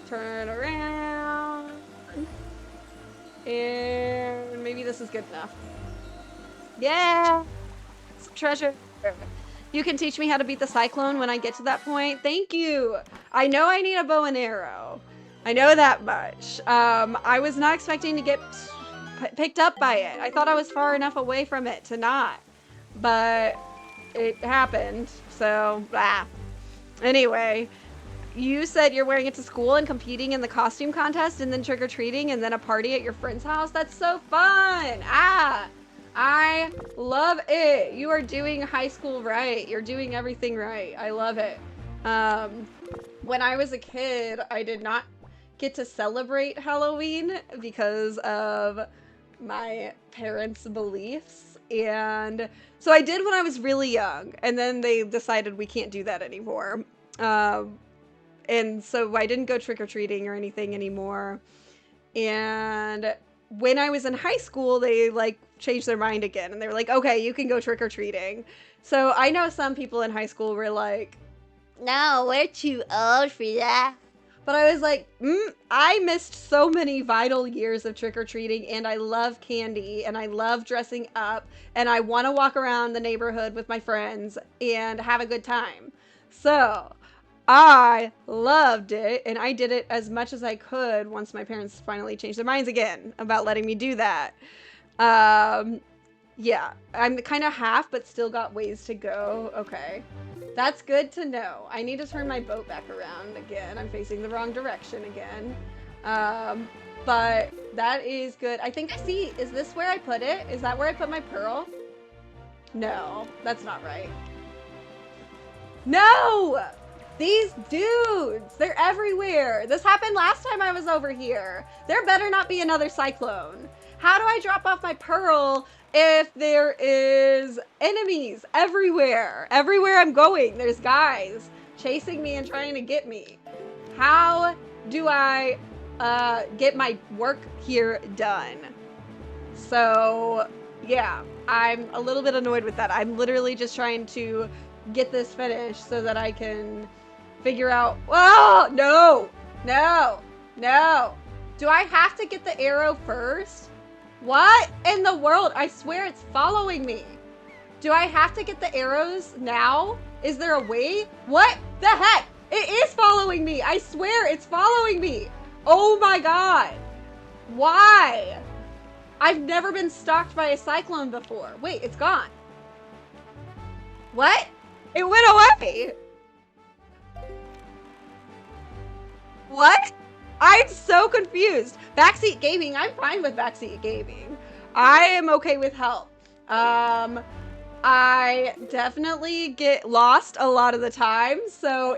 turn around, and maybe this is good enough. Yeah, some treasure. You can teach me how to beat the cyclone when I get to that point. Thank you. I know I need a bow and arrow. I know that much. I was not expecting to get picked up by it. I thought I was far enough away from it to not, but it happened, so anyway, you said you're wearing it to school and competing in the costume contest and then trick-or-treating and then a party at your friend's house. That's so fun. I love it. You are doing high school right. You're doing everything right. I love it. When I was a kid, I did not get to celebrate Halloween because of my parents' beliefs, and so I did when I was really young, and then they decided we can't do that anymore. And so I didn't go trick-or-treating or anything anymore. And when I was in high school, they like changed their mind again, and they were like, okay, you can go trick-or-treating. So I know some people in high school were like, no, we're too old for that. But I was like, I missed so many vital years of trick-or-treating, and I love candy, and I love dressing up, and I want to walk around the neighborhood with my friends and have a good time. So I loved it, and I did it as much as I could once my parents finally changed their minds again about letting me do that. Yeah, I'm kind of half, but still got ways to go. Okay. That's good to know. I need to turn my boat back around again. I'm facing the wrong direction again. But that is good. I think I see. Is this where I put it? Is that where I put my pearl? No, that's not right. No! These dudes! They're everywhere! This happened last time I was over here. There better not be another cyclone. How do I drop off my pearl if there is enemies everywhere? Everywhere I'm going, there's guys chasing me and trying to get me. How do I get my work here done? So, yeah, I'm a little bit annoyed with that. I'm literally just trying to get this finished so that I can figure out... Oh, no! No! No! Do I have to get the arrow first? What in the world? I swear it's following me. Do I have to get the arrows now? Is there a way? What the heck? It is following me. I swear it's following me. Oh my god. Why? I've never been stalked by a cyclone before. Wait, it's gone. What? It went away. What? I'm so confused. Backseat gaming, I'm fine with backseat gaming. I am okay with help. I definitely get lost a lot of the time. So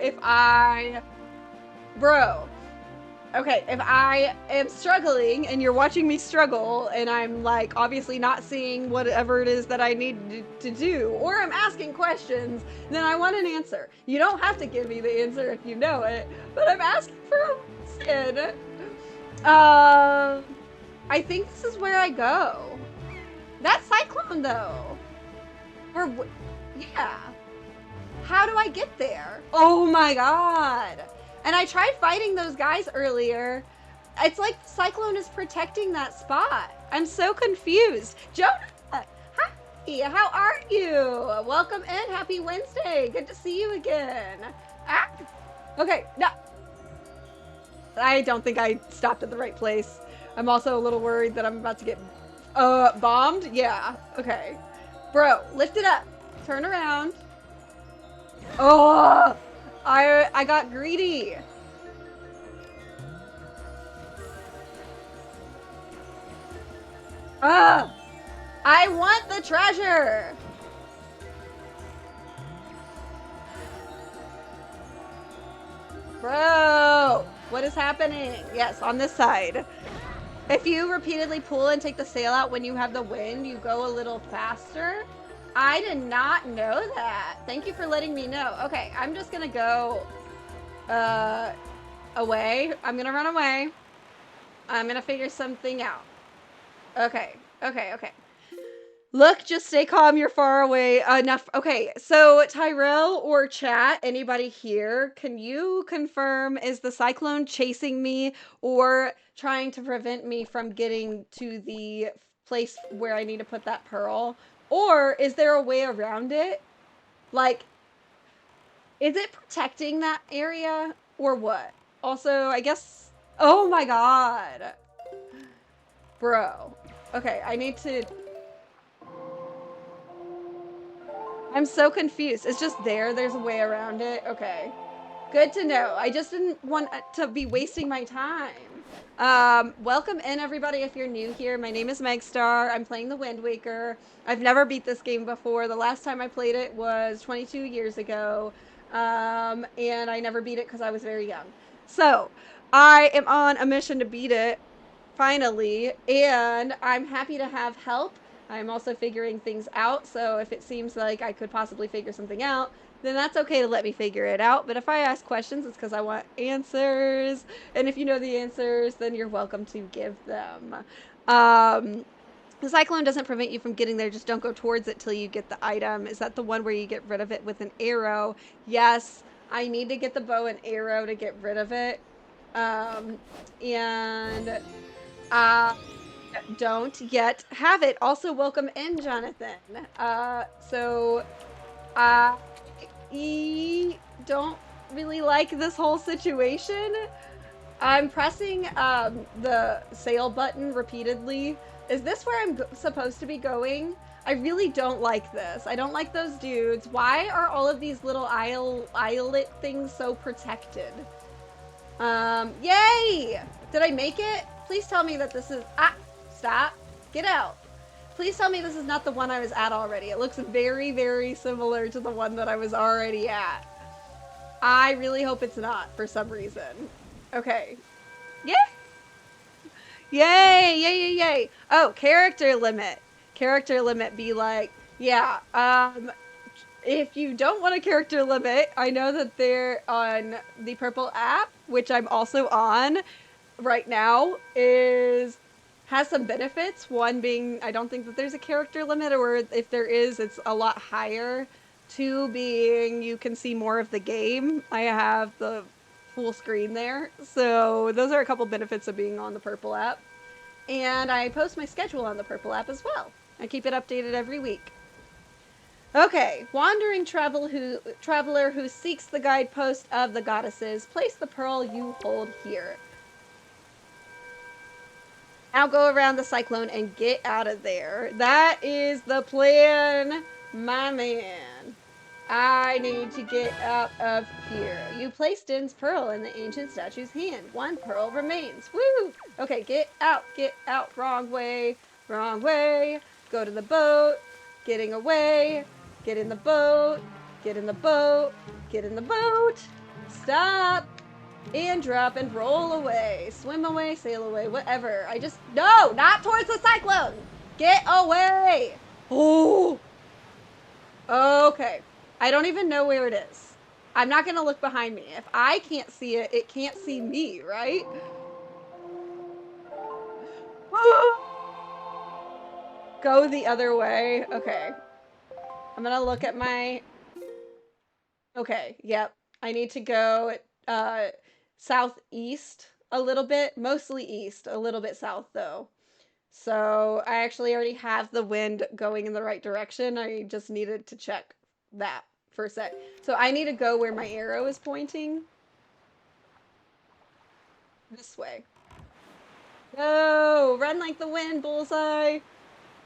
bro, okay, if I am struggling and you're watching me struggle and I'm like obviously not seeing whatever it is that I need to do, or I'm asking questions, then I want an answer. You don't have to give me the answer if you know it, but I'm asking for a reason. I think this is where I go. That cyclone though. Or yeah. How do I get there? Oh my god. And I tried fighting those guys earlier. It's like the cyclone is protecting that spot. I'm so confused. Jonah, hi. How are you? Welcome in. Happy Wednesday. Good to see you again. Ah. Okay. No. I don't think I stopped at the right place. I'm also a little worried that I'm about to get bombed. Yeah. Okay. Bro, lift it up. Turn around. Oh, I got greedy. Ah, I want the treasure. Bro, what is happening? Yes, on this side. If you repeatedly pull and take the sail out when you have the wind, you go a little faster. I did not know that. Thank you for letting me know. Okay, I'm just gonna go away. I'm gonna run away. I'm gonna figure something out. Okay, okay. Look, just stay calm. You're far away enough. Okay, so Tyrell or chat, anybody here, can you confirm, is the cyclone chasing me or trying to prevent me from getting to the place where I need to put that pearl? Or is there a way around it? Like, is it protecting that area or what? Also, I guess, oh my god. Bro. Okay, I need to I'm so confused. It's just there. There's a way around it. Okay. Good to know. I just didn't want to be wasting my time. Welcome in, everybody, if you're new here. My name is Megstar. I'm playing the Wind Waker. I've never beat this game before. The last time I played it was 22 years ago. And I never beat it because I was very young. So, I am on a mission to beat it, finally, and I'm happy to have help. I'm also figuring things out, so if it seems like I could possibly figure something out, then that's okay to let me figure it out. But if I ask questions, it's because I want answers. And if you know the answers, then you're welcome to give them. The cyclone doesn't prevent you from getting there, just don't go towards it till you get the item. Is that the one where you get rid of it with an arrow? Yes, I need to get the bow and arrow to get rid of it. And uh, don't yet have it. Also, welcome in, Jonathan. So I don't really like this whole situation. I'm pressing the sail button repeatedly. Is this where I'm supposed to be going? I really don't like this. I don't like those dudes. Why are all of these little islet things so protected? Yay! Did I make it? Please tell me that this is, stop, get out. Please tell me this is not the one I was at already. It looks very, very similar to the one that I was already at. I really hope it's not for some reason. Okay. Yay! Yay! Oh, character limit. Character limit be like, yeah, if you don't want a character limit, I know that they're on the Purple app, which I'm also on right now, has some benefits. One being, I don't think that there's a character limit, or if there is, it's a lot higher. Two being, you can see more of the game. I have the full screen there. So those are a couple benefits of being on the Purple app. And I post my schedule on the Purple app as well. I keep it updated every week. Okay, wandering traveler who seeks the guidepost of the goddesses, place the pearl you hold here. Now go around the cyclone and get out of there. That is the plan, my man. I need to get out of here. You placed Din's pearl in the ancient statue's hand. One pearl remains. Woo! Okay, get out, get out. Wrong way, wrong way. Go to the boat. Getting away. Get in the boat. Get in the boat. Get in the boat. Stop. And drop and roll away. Swim away, sail away, whatever. No, not towards the cyclone. Get away. Oh. Okay. I don't even know where it is. I'm not gonna look behind me. If I can't see it, it can't see me, right? Go the other way. Okay. I'm gonna look at my... Okay, yep. I need to go southeast a little bit. Mostly east. A little bit south, though. So I actually already have the wind going in the right direction. I just needed to check that for a sec. So I need to go where my arrow is pointing. This way. No, run like the wind, bullseye.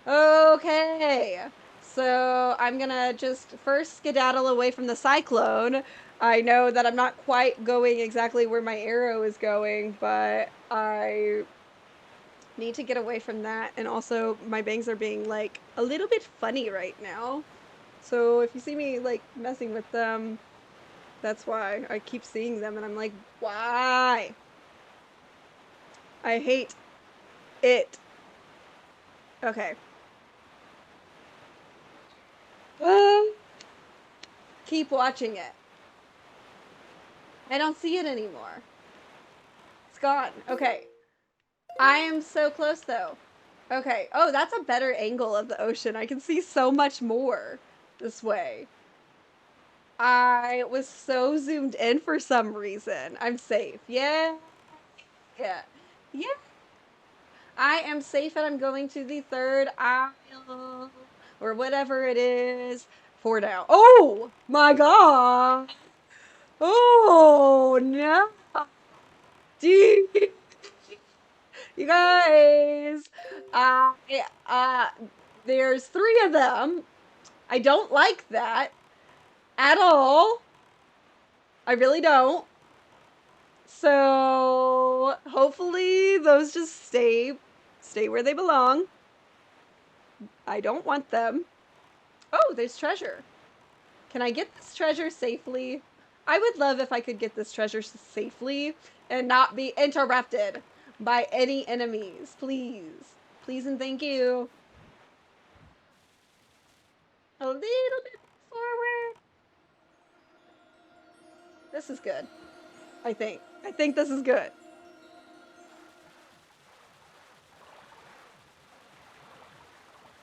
Okay. So I'm gonna just first skedaddle away from the cyclone. I know that I'm not quite going exactly where my arrow is going, but I need to get away from that. And also, my bangs are being like a little bit funny right now. So if you see me like messing with them, that's why I keep seeing them and I'm like, why? I hate it. Okay. Keep watching it. I don't see it anymore. It's gone. Okay. I am so close though. Okay. Oh, that's a better angle of the ocean. I can see so much more this way. I was so zoomed in for some reason. I'm safe. Yeah. Yeah. Yeah. I am safe and I'm going to the third aisle or whatever it is. 4 down. Oh my god. Oh no. Dude. You guys. Uh, uh, there's 3 of them. I don't like that at all. I really don't. So hopefully those just stay where they belong. I don't want them. Oh, there's treasure. Can I get this treasure safely? I would love if I could get this treasure safely and not be interrupted by any enemies. Please. Please and thank you. A little bit forward. This is good. I think. I think this is good.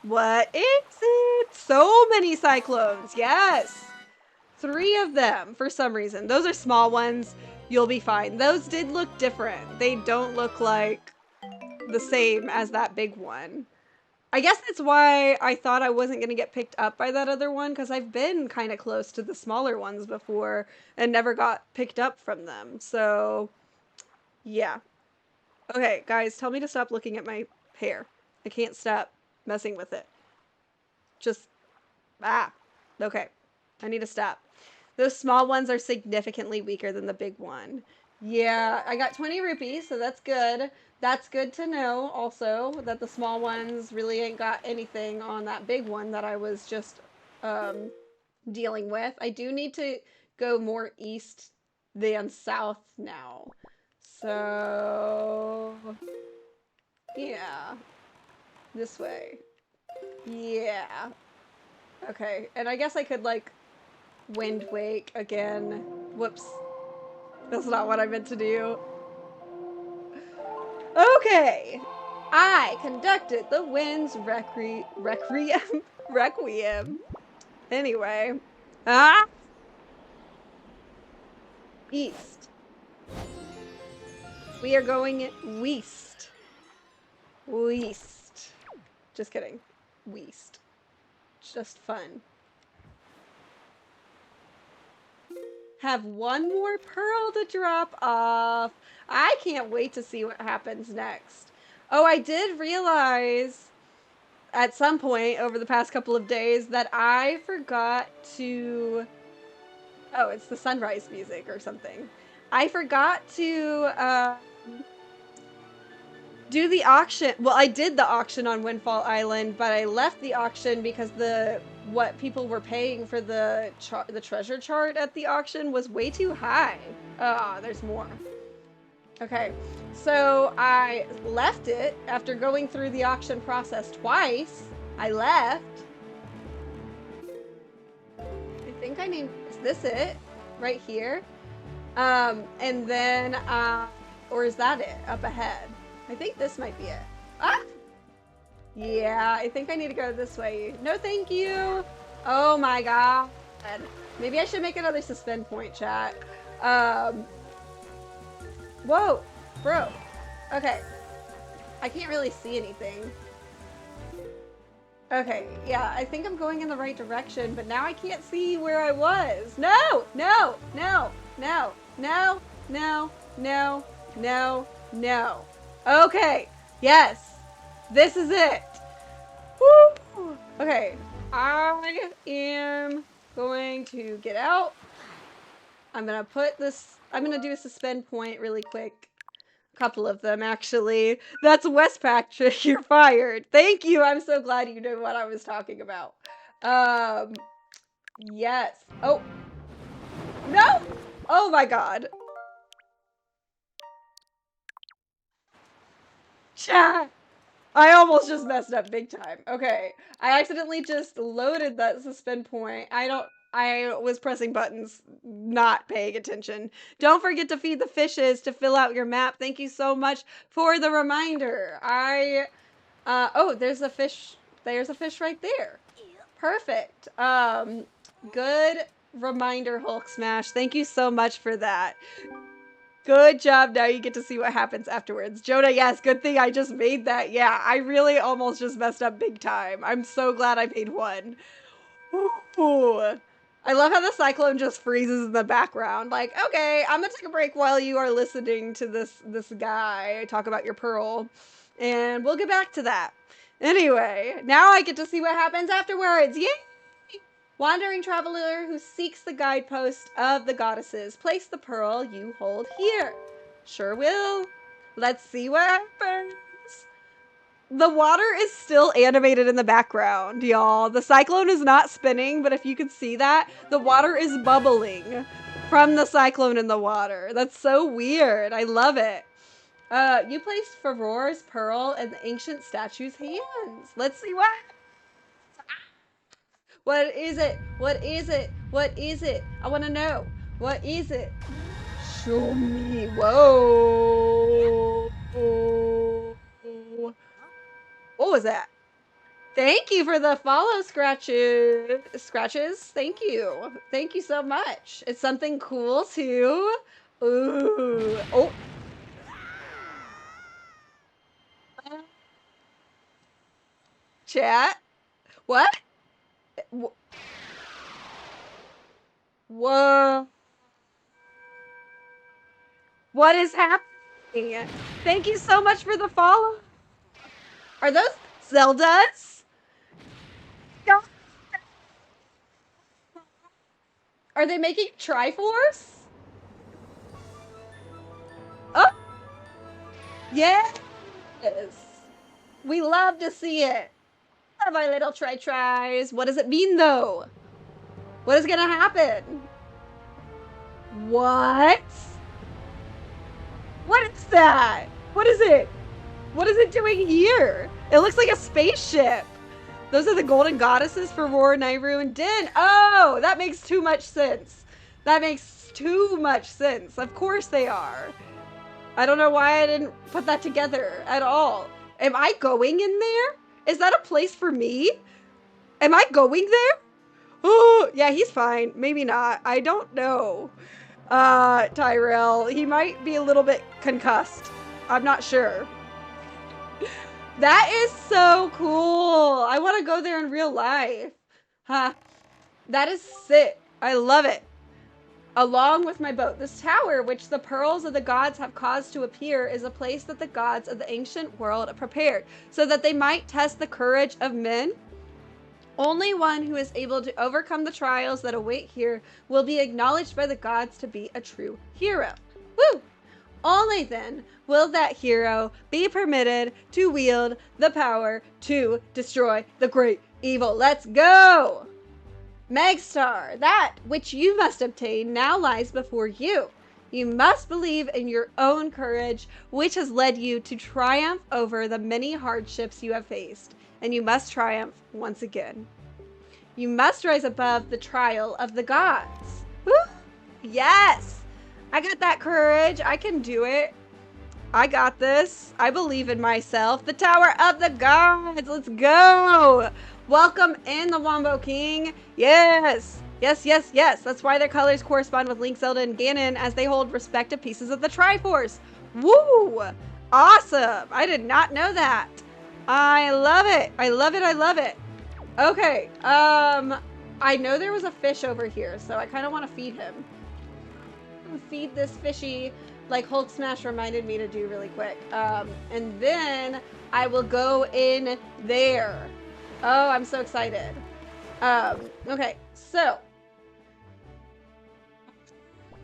What is it? So many cyclones. Yes. 3 of them for some reason. Those are small ones. You'll be fine. Those did look different. They don't look like the same as that big one. I guess that's why I thought I wasn't going to get picked up by that other one, because I've been kind of close to the smaller ones before and never got picked up from them. So, yeah. Okay, guys, tell me to stop looking at my hair. I can't stop messing with it. Just, okay. I need to stop. Those small ones are significantly weaker than the big one. Yeah, I got 20 rupees, so that's good. That's good to know also that the small ones really ain't got anything on that big one that I was just dealing with. I do need to go more east than south now. So, yeah, this way. Yeah. Okay, and I guess I could like wind wake again. Whoops. That's not what I meant to do. Okay. I conducted the wind's requiem. Requiem. Anyway. Ah! East. We are going west. West. Just kidding. West. Just fun. Have one more pearl to drop off. I can't wait to see what happens next. Oh, I did realize at some point over the past couple of days that I forgot to. Oh, it's the sunrise music or something. I forgot to do the auction. Well, I did the auction on Windfall Island, but I left the auction because what people were paying for the treasure chart at the auction was way too high. Ah, there's more. Okay, so I left it after going through the auction process twice. I left. I think I named. Is this it? Right here? And then, or is that it? Up ahead. I think this might be it. Ah! Yeah, I think I need to go this way. No, thank you. Oh my god. Maybe I should make another suspend point, chat. Whoa, bro. Okay. I can't really see anything. Okay, yeah, I think I'm going in the right direction, but now I can't see where I was. No, no, no, no, no, no, no, no, no. Okay, yes, this is it. Woo! Okay, I am going to get out. I'm gonna do a suspend point really quick. Couple of them, actually. That's West Patrick. You're fired. Thank you. I'm so glad you knew what I was talking about. Yes. Oh. No! Oh my god. Chat. I almost just messed up big time. Okay. I accidentally just loaded that suspend point. I was pressing buttons, not paying attention. Don't forget to feed the fishes to fill out your map. Thank you so much for the reminder. Oh, there's a fish. There's a fish right there. Perfect. Good reminder, Hulk Smash. Thank you so much for that. Good job. Now you get to see what happens afterwards. Jonah, yes, good thing I just made that. Yeah, I really almost just messed up big time. I'm so glad I made one. Ooh. I love how the cyclone just freezes in the background. Like, okay, I'm gonna take a break while you are listening to this guy talk about your pearl, and we'll get back to that. Anyway, now I get to see what happens afterwards. Yay! Wandering traveler who seeks the guidepost of the goddesses, place the pearl you hold here. Sure will. Let's see what happens. The water is still animated in the background, y'all. The cyclone is not spinning, but if you can see that, the water is bubbling from the cyclone in the water. That's so weird. I love it. You placed Farore's pearl in the ancient statue's hands. Let's see what. What is it? What is it? What is it? I want to know. What is it? Show me. Whoa. What was that? Thank you for the follow scratches. Thank you. Thank you so much. It's something cool too. Ooh. Oh. Chat. What? Whoa. What is happening? Thank you so much for the follow. Are those Zeldas? Are they making Triforce? Oh! Yes! We love to see it. Love our little tries. What does it mean, though? What is gonna happen? What? What is that? What is it? What is it doing here? It looks like a spaceship. Those are the golden goddesses for Roar, Nayru, and Din. Oh, that makes too much sense. That makes too much sense. Of course they are. I don't know why I didn't put that together at all. Am I going in there? Is that a place for me? Am I going there? Oh, yeah, he's fine. Maybe not. I don't know. Tyrell, he might be a little bit concussed. I'm not sure. That is so cool. I want to go there in real life. Huh. That is sick. I love it. along with my boat. This tower, which the pearls of the gods have caused to appear, is a place that the gods of the ancient world prepared, so that they might test the courage of men. Only one who is able to overcome the trials that await here will be acknowledged by the gods to be a true hero. Woo! Only then will that hero be permitted to wield the power to destroy the great evil. Let's go! Megstar, that which you must obtain now lies before you. You must believe in your own courage, which has led you to triumph over the many hardships you have faced, and you must triumph once again. You must rise above the trial of the gods. Woo! Yes! I got that courage. I can do it. I got this. I believe in myself. The Tower of the Gods. Let's go. Welcome in the Wombo King. Yes. Yes, yes, yes. That's why their colors correspond with Link, Zelda, and Ganon, as they hold respective pieces of the Triforce. Woo! Awesome. I did not know that. I love it. I love it. I love it. Okay. I know there was a fish over here, so I kind of want to feed him. Feed this fishy like Hulk Smash reminded me to do really quick. And then I will go in there. Oh, I'm so excited. Okay, so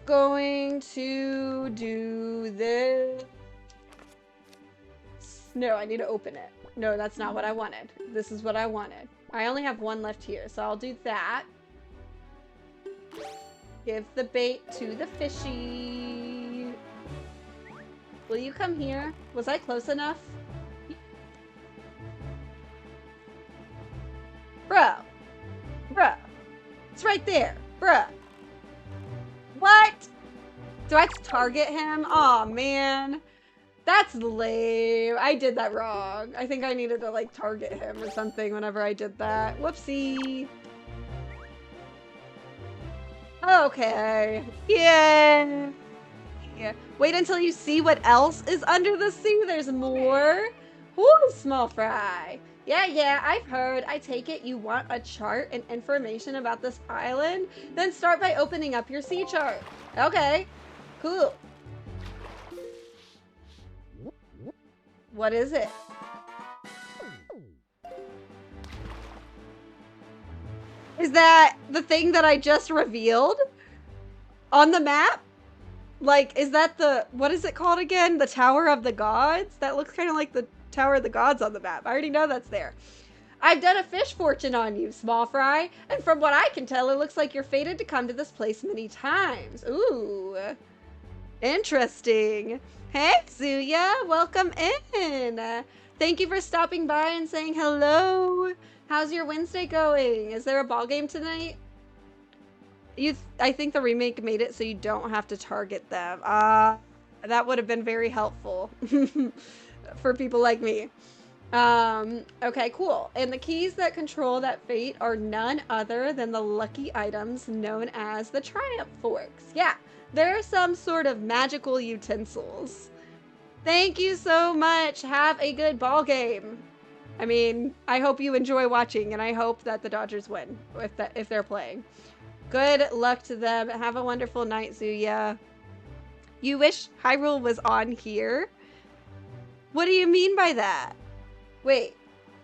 going to do this. No, I need to open it. No, that's not what I wanted. This is what I wanted. I only have one left here, so I'll do that. Give the bait to the fishy. Will you come here? Was I close enough? Bruh. Bruh. It's right there. Bruh. What? Do I have to target him? Aw, man. That's lame. I did that wrong. I think I needed to, like, target him or something whenever I did that. Whoopsie. Okay. Yeah. Wait until you see what else is under the sea. There's more. Ooh, small fry. Yeah, I've heard. I take it you want a chart and information about this island? Then start by opening up your sea chart. Okay. Cool. What is it? Is that the thing that I just revealed on the map? Like, is that the, what is it called again? The Tower of the Gods? That looks kind of like the Tower of the Gods on the map. I already know that's there. I've done a fish fortune on you, small fry. And from what I can tell, it looks like you're fated to come to this place many times. Ooh. Interesting. Hey, Zuya. Welcome in. Thank you for stopping by and saying hello. How's your Wednesday going? Is there a ball game tonight? I think the remake made it so you don't have to target them. That would have been very helpful for people like me. Okay, cool. And the keys that control that fate are none other than the lucky items known as the Triumph Forks. Yeah, they're some sort of magical utensils. Thank you so much. Have a good ball game. I mean, I hope you enjoy watching, and I hope that the Dodgers win if they're playing. Good luck to them. Have a wonderful night, Zuya. You wish Hyrule was on here? What do you mean by that? Wait,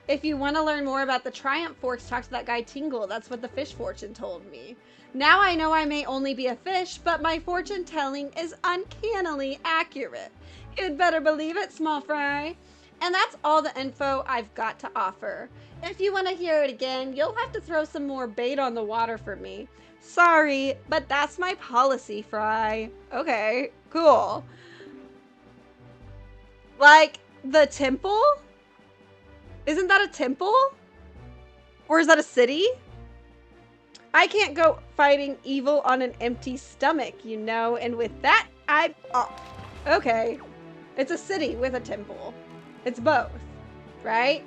if you want to learn more about the Triumph Forks, talk to that guy Tingle. That's what the fish fortune told me. Now I know I may only be a fish, but my fortune telling is uncannily accurate. You'd better believe it, small fry. And that's all the info I've got to offer. If you want to hear it again, you'll have to throw some more bait on the water for me. Sorry, but that's my policy, Fry. Okay, cool. Like, the temple? Isn't that a temple? Or is that a city? I can't go fighting evil on an empty stomach, you know, and with that, oh, okay. It's a city with a temple. It's both, right?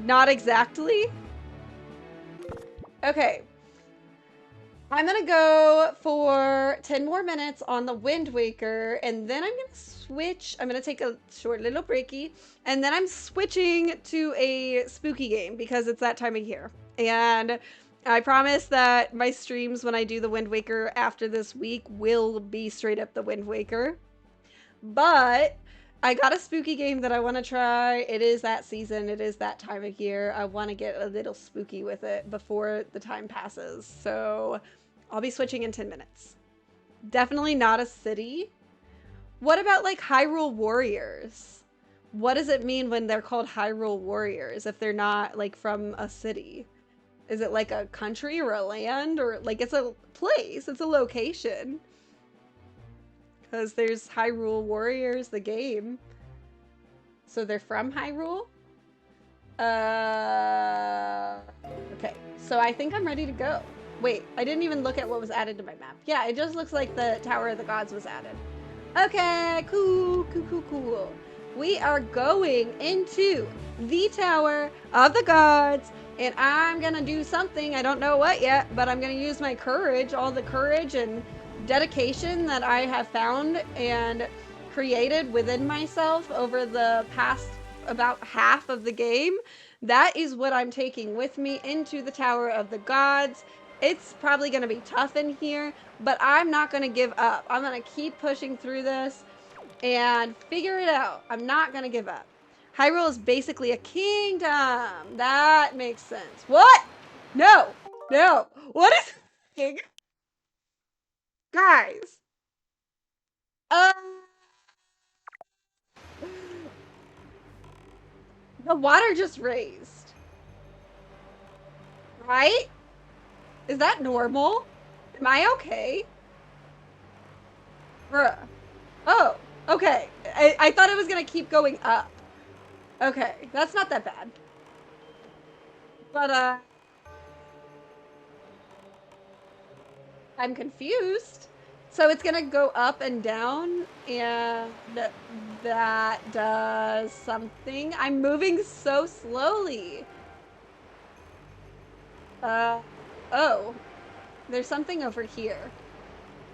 Not exactly. Okay. I'm gonna go for 10 more minutes on the Wind Waker, and then I'm gonna switch. I'm gonna take a short little breaky, and then I'm switching to a spooky game because it's that time of year. And I promise that my streams when I do the Wind Waker after this week will be straight up the Wind Waker. But I got a spooky game that I want to try. It is that season. It is that time of year. I want to get a little spooky with it before the time passes. So I'll be switching in 10 minutes. Definitely not a city. What about like Hyrule Warriors? What does it mean when they're called Hyrule Warriors if they're not like from a city? Is it like a country or a land or like it's a place? It's a location. Because there's Hyrule Warriors, the game. So they're from Hyrule? Okay. So I think I'm ready to go. Wait, I didn't even look at what was added to my map. Yeah, it just looks like the Tower of the Gods was added. Okay, cool. We are going into the Tower of the Gods, and I'm gonna do something. I don't know what yet, but I'm gonna use my courage, all the courage and dedication that I have found and created within myself over the past about half of the game. That is what I'm taking with me into the Tower of the Gods. It's probably going to be tough in here, but I'm not going to give up. I'm going to keep pushing through this and figure it out. I'm not going to give up. Hyrule is basically a kingdom. That makes sense. What? No. What is... Guys. The water just raised. Right? Is that normal? Am I okay? Bruh. Oh, okay. I thought it was gonna keep going up. Okay, that's not that bad. But, I'm confused. So it's gonna go up and down, and that does something. I'm moving so slowly. Oh. There's something over here.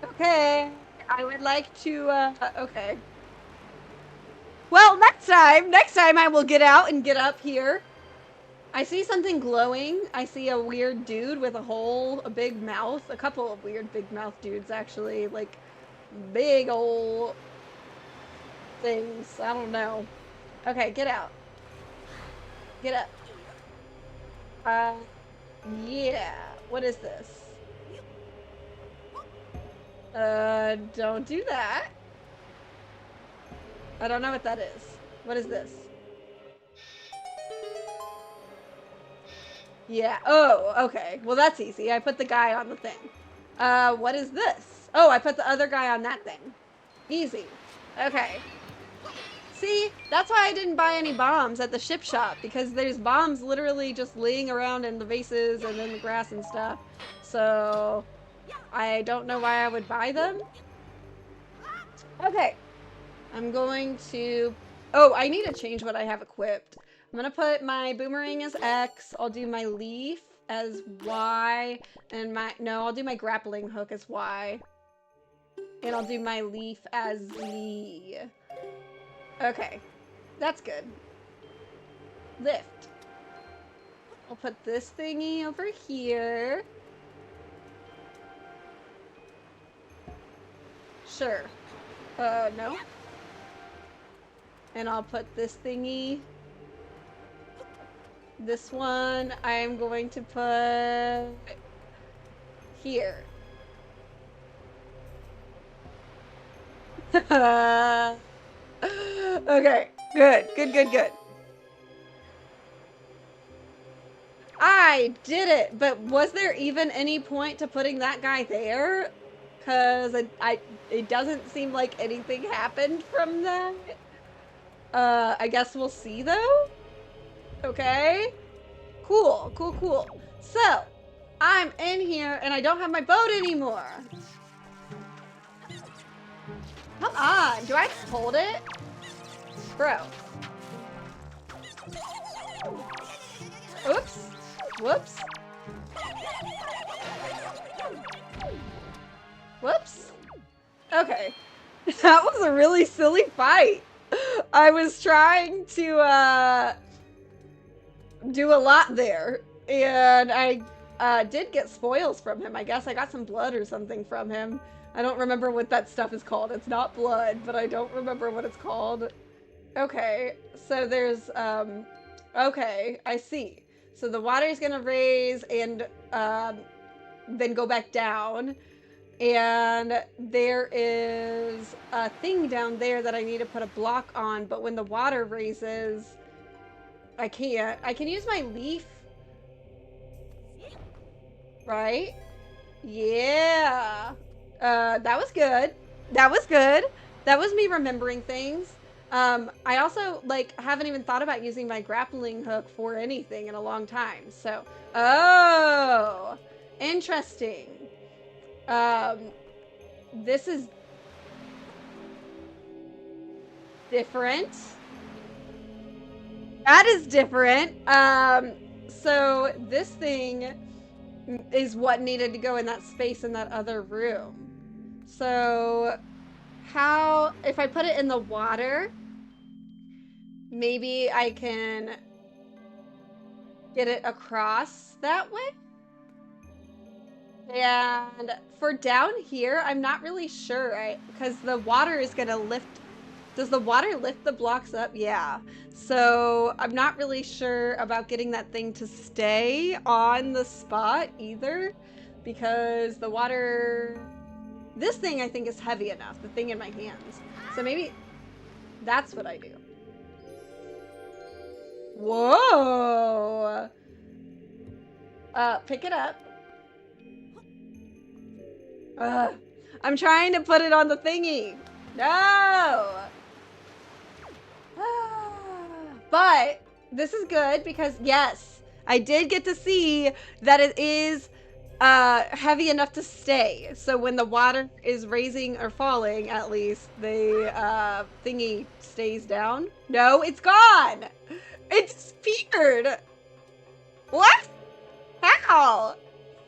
Okay. I would like to, okay. Well, next time I will get out and get up here. I see something glowing. I see a weird dude with a big mouth. A couple of weird big mouth dudes, actually. Like, big old things. I don't know. Okay, get out. Get up. Yeah. What is this? Don't do that. I don't know what that is. What is this? Yeah. Oh, okay. Well, that's easy. I put the guy on the thing. What is this? Oh, I put the other guy on that thing. Easy. Okay. See, that's why I didn't buy any bombs at the ship shop, because there's bombs literally just laying around in the vases and in the grass and stuff. So, I don't know why I would buy them. Okay. I'm going to... Oh, I need to change what I have equipped. I'm gonna put my boomerang as X. I'll do my leaf as Y. And I'll do my grappling hook as Y. And I'll do my leaf as Z. Okay. That's good. Lift. I'll put this thingy over here. Sure. No. And I'll put this thingy. This one I'm going to put here. Okay, good. I did it, but was there even any point to putting that guy there? Because it doesn't seem like anything happened from that. I guess we'll see though. Okay. Cool. So, I'm in here and I don't have my boat anymore. Come on, do I just hold it? Bro. Oops. Whoops. Whoops. Okay. That was a really silly fight. I was trying to, do a lot there. And I did get spoils from him. I guess I got some blood or something from him. I don't remember what that stuff is called. It's not blood, but I don't remember what it's called. Okay, so there's, okay, I see. So the water's gonna raise and, then go back down. And there is a thing down there that I need to put a block on, but when the water raises, I can't. I can use my leaf, right? Yeah. That was good. That was good. That was me remembering things. I also, like, haven't even thought about using my grappling hook for anything in a long time, so. Oh! Interesting. This is different. That is different. So this thing is what needed to go in that space in that other room. So how, if I put it in the water, maybe I can get it across that way? And for down here, I'm not really sure, because the water is gonna lift. Does the water lift the blocks up? Yeah. So I'm not really sure about getting that thing to stay on the spot either, because the water, this thing I think is heavy enough, the thing in my hands. So maybe that's what I do. Whoa. Pick it up. I'm trying to put it on the thingy. No! But this is good because, yes, I did get to see that it is heavy enough to stay. So when the water is raising or falling, at least, the thingy stays down. No, it's gone! It disappeared! What? How?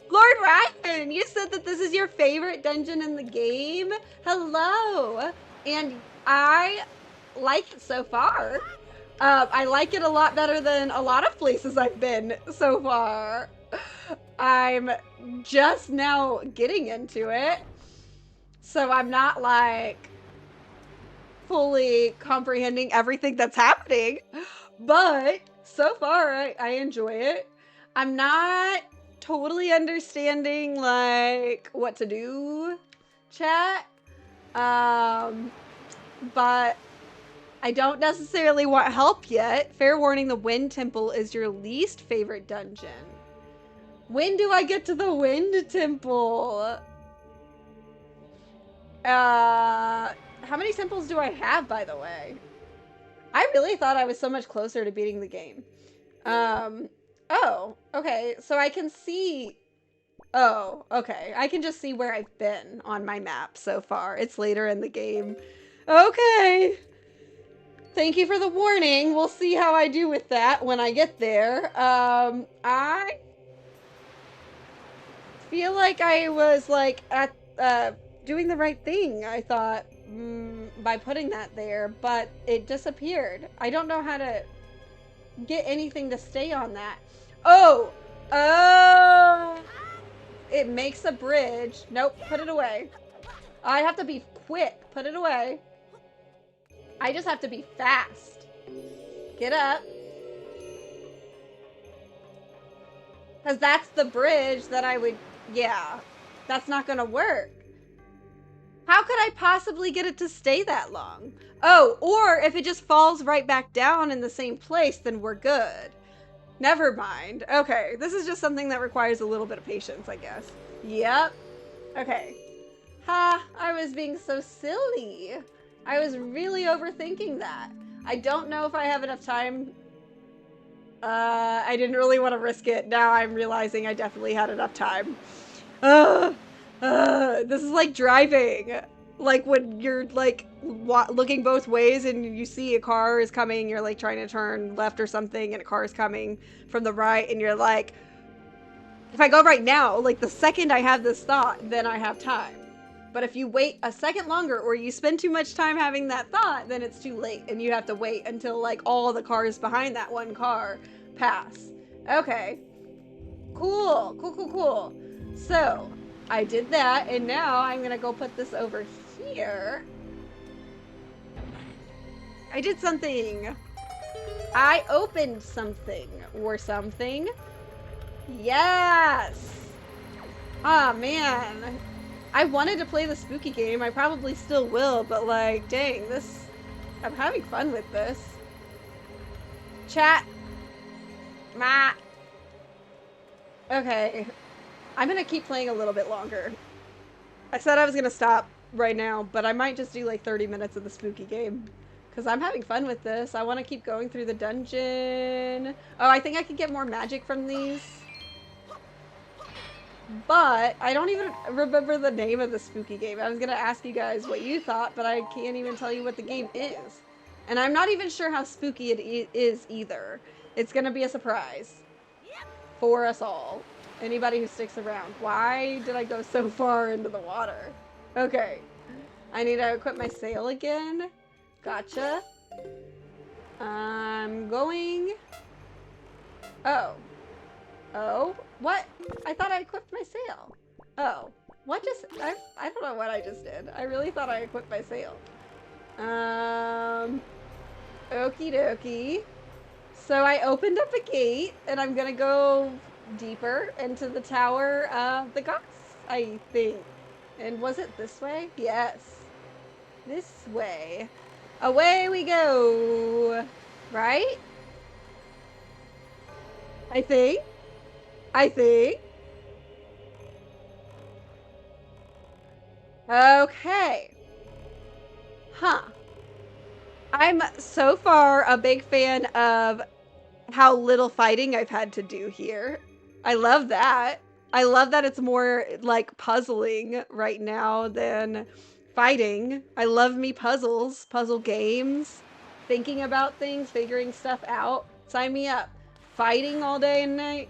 Lord Ryan, you said that this is your favorite dungeon in the game? Hello! And I like it so far. I like it a lot better than a lot of places I've been so far. I'm just now getting into it, so I'm not like fully comprehending everything that's happening, but so far I enjoy it. I'm not totally understanding like what to do, chat, but I don't necessarily want help yet. Fair warning, the Wind Temple is your least favorite dungeon. When do I get to the Wind Temple? How many temples do I have, by the way? I really thought I was so much closer to beating the game. Oh, okay, so I can see, oh, okay, I can just see where I've been on my map so far. It's later in the game. Okay. Thank you for the warning. We'll see how I do with that when I get there. I feel like I was like at doing the right thing, I thought, by putting that there, but it disappeared. I don't know how to get anything to stay on that. Oh! Oh! It makes a bridge. Nope, put it away. I have to be quick. Put it away. I just have to be fast. Get up. Because that's the bridge that I would... Yeah. That's not going to work. How could I possibly get it to stay that long? Oh, or if it just falls right back down in the same place, then we're good. Never mind. Okay, this is just something that requires a little bit of patience, I guess. Yep. Okay. Ha, I was being so silly. I was really overthinking that. I don't know if I have enough time. I didn't really want to risk it. Now I'm realizing I definitely had enough time. This is like driving. Like when you're like looking both ways and you see a car is coming, you're like trying to turn left or something and a car is coming from the right and you're like, if I go right now, like the second I have this thought, then I have time. But if you wait a second longer or you spend too much time having that thought, then it's too late and you have to wait until like all the cars behind that one car pass. Okay. Cool, cool, cool, cool. So, I did that, and now I'm gonna go put this over here. I did something. I opened something or something. Yes. Ah, man. I wanted to play the spooky game. I probably still will, but like, dang, I'm having fun with this. Chat. Ma. Okay. I'm gonna keep playing a little bit longer. I said I was gonna stop right now, but I might just do like 30 minutes of the spooky game. Because I'm having fun with this. I want to keep going through the dungeon. Oh, I think I could get more magic from these. But I don't even remember the name of the spooky game. I was going to ask you guys what you thought, but I can't even tell you what the game is. And I'm not even sure how spooky it is either. It's going to be a surprise for us all. Anybody who sticks around. Why did I go so far into the water? Okay. I need to equip my sail again. Gotcha. I'm going... Oh. Oh? What? I thought I equipped my sail. Oh. What just... I don't know what I just did. I really thought I equipped my sail. Okie dokie. So I opened up a gate, and I'm gonna go deeper into the Tower of the Gods, I think. And was it this way? Yes. This way. Away we go. Right? I think. Okay. Huh. I'm so far a big fan of how little fighting I've had to do here. I love that. I love that it's more like puzzling right now than fighting. I love me puzzles, puzzle games, thinking about things, figuring stuff out. Sign me up. Fighting all day and night,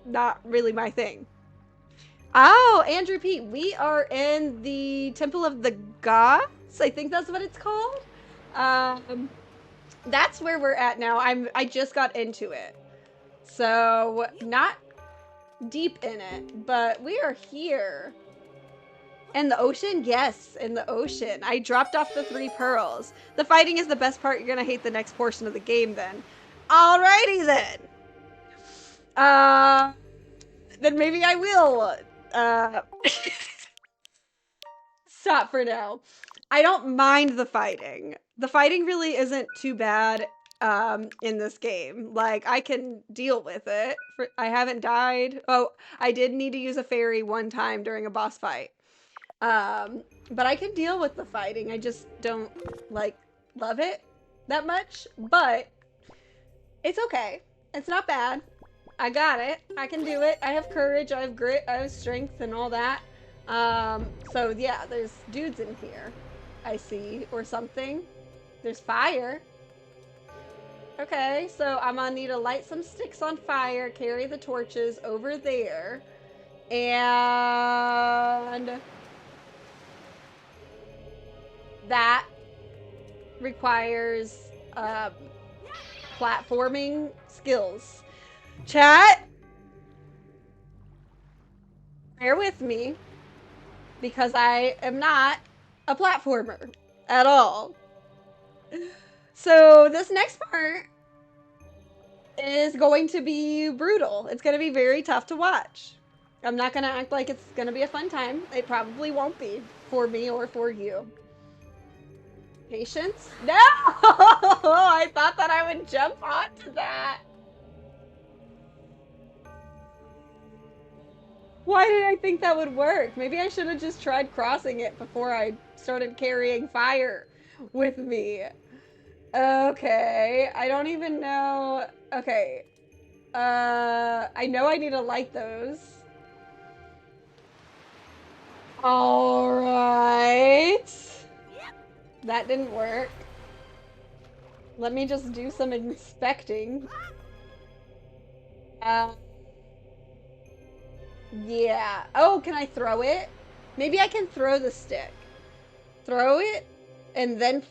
not really my thing. Oh, Andrew Pete, we are in the Temple of the Gods. I think that's what it's called. That's where we're at now. I just got into it. So, not deep in it, but we are here. In the ocean? Yes, in the ocean. I dropped off the 3 pearls. The fighting is the best part. You're gonna hate the next portion of the game then. Alrighty then. Then maybe I will, stop for now. I don't mind the fighting. The fighting really isn't too bad in this game. Like, I can deal with it. I haven't died. Oh, I did need to use a fairy one time during a boss fight. But I can deal with the fighting. I just don't, like, love it that much. But it's okay. It's not bad. I got it. I can do it. I have courage. I have grit. I have strength and all that. So yeah, there's dudes in here. I see. Or something. There's fire. Okay, so I'm gonna need to light some sticks on fire, carry the torches over there, and that requires platforming skills. Chat, bear with me, because I am not a platformer at all. So this next part is going to be brutal. It's going to be very tough to watch. I'm not going to act like it's going to be a fun time. It probably won't be for me or for you. Patience? No! I thought that I would jump onto that. Why did I think that would work? Maybe I should have just tried crossing it before I started carrying fire with me. Okay, I don't even know. Okay. I know I need to light those. All right. That didn't work. Let me just do some inspecting. Yeah. Oh, can I throw it? Maybe I can throw the stick. Throw it and then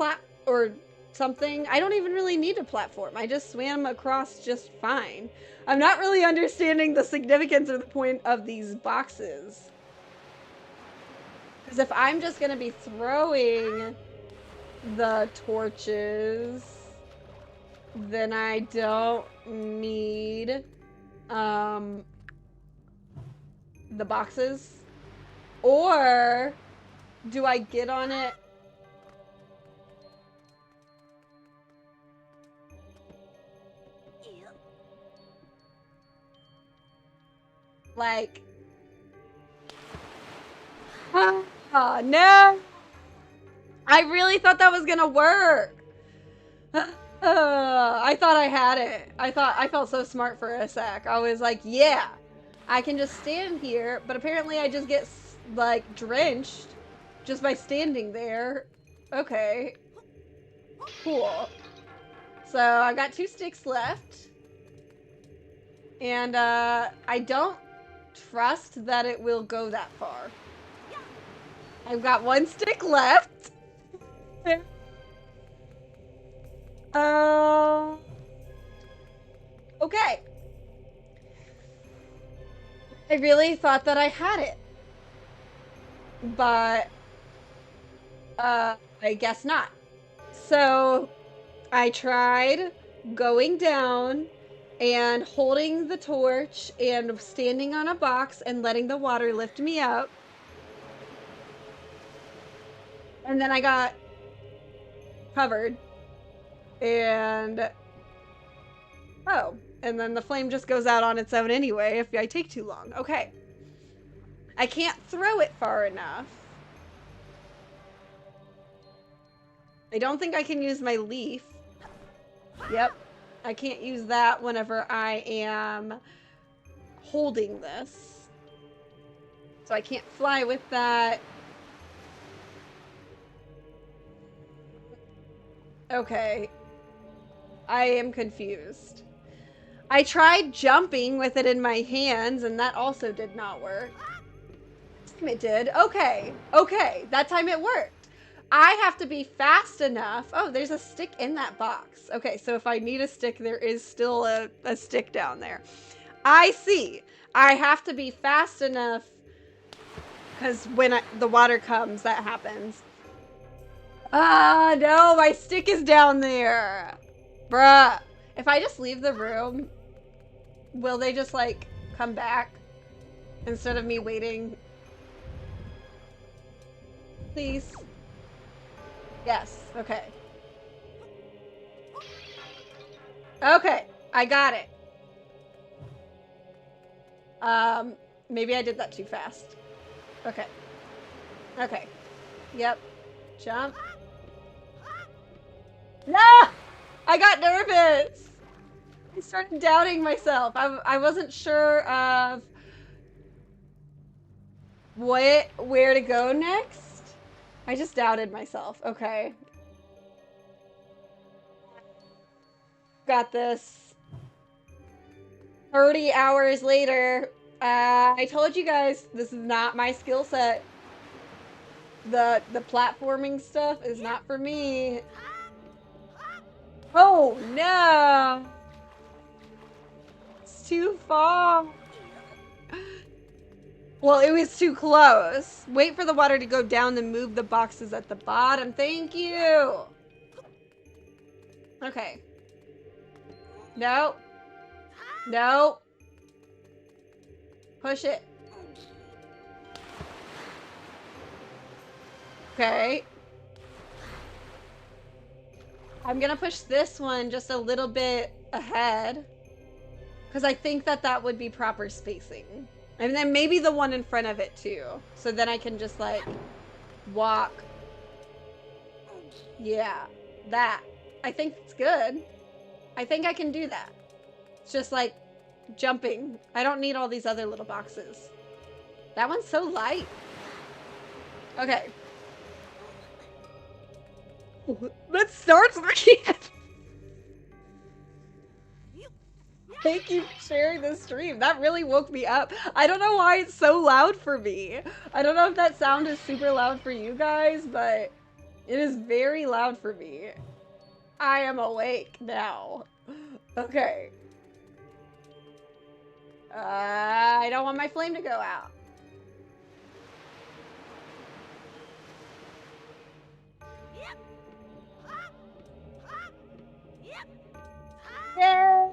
or something. I don't even really need a platform. I just swam across just fine. I'm not really understanding the significance or the point of these boxes. Because if I'm just going to be throwing the torches, then I don't need the boxes. Or do I get on it? Like, oh no! I really thought that was gonna work. I thought I had it. I felt so smart for a sec. I was like, yeah, I can just stand here, but apparently I just get like drenched just by standing there. Okay. Cool. So I got 2 sticks left. And I don't trust that it will go that far. I've got 1 stick left. Okay. I really thought that I had it. But I guess not. So I tried going down and holding the torch and standing on a box and letting the water lift me up. And then I got covered. And oh, and then the flame just goes out on its own anyway if I take too long. Okay. I can't throw it far enough. I don't think I can use my leaf. Yep. I can't use that whenever I am holding this. So I can't fly with that. Okay. I am confused. I tried jumping with it in my hands, and that also did not work. This time it did. Okay. Okay. That time it worked. I have to be fast enough. Oh, there's a stick in that box. Okay, so if I need a stick, there is still a stick down there. I see. I have to be fast enough because when the water comes, that happens. Ah, no, my stick is down there. Bruh. If I just leave the room, will they just, like, come back instead of me waiting? Please. Yes, okay. Okay, I got it. Maybe I did that too fast. Okay. Okay. Yep. Jump. No! I got nervous! I started doubting myself. I wasn't sure of where to go next. I just doubted myself. Okay. Got this. 30 hours later. I told you guys this is not my skill set. The platforming stuff is not for me. Oh no! It's too far. Well, it was too close. Wait for the water to go down, then move the boxes at the bottom. Thank you. Okay. No. No. Push it. Okay. I'm gonna push this one just a little bit ahead. Because I think that would be proper spacing. And then maybe the one in front of it too. So then I can just like walk. Yeah, that. I think it's good. I think I can do that. It's just like jumping. I don't need all these other little boxes. That one's so light. Okay. Let's start again. Thank you for sharing this stream. That really woke me up. I don't know why it's so loud for me. I don't know if that sound is super loud for you guys, but it is very loud for me. I am awake now. Okay. I don't want my flame to go out. Yay!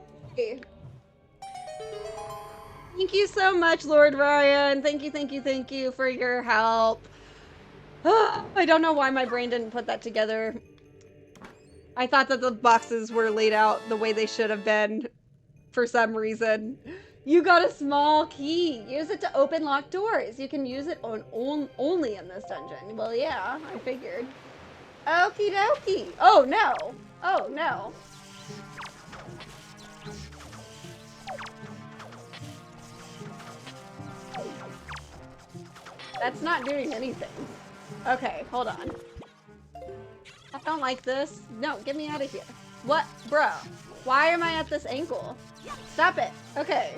Thank you so much, Lord Ryan. Thank you, thank you, thank you for your help. I don't know why my brain didn't put that together. I thought that the boxes were laid out the way they should have been for some reason. You got a small key. Use it to open locked doors. You can use it only in this dungeon. Well, yeah, I figured. Okie dokie. Oh, no. Oh, no. That's not doing anything. Okay, hold on. I don't like this. No, get me out of here. What? Bro. Why am I at this ankle? Stop it. Okay.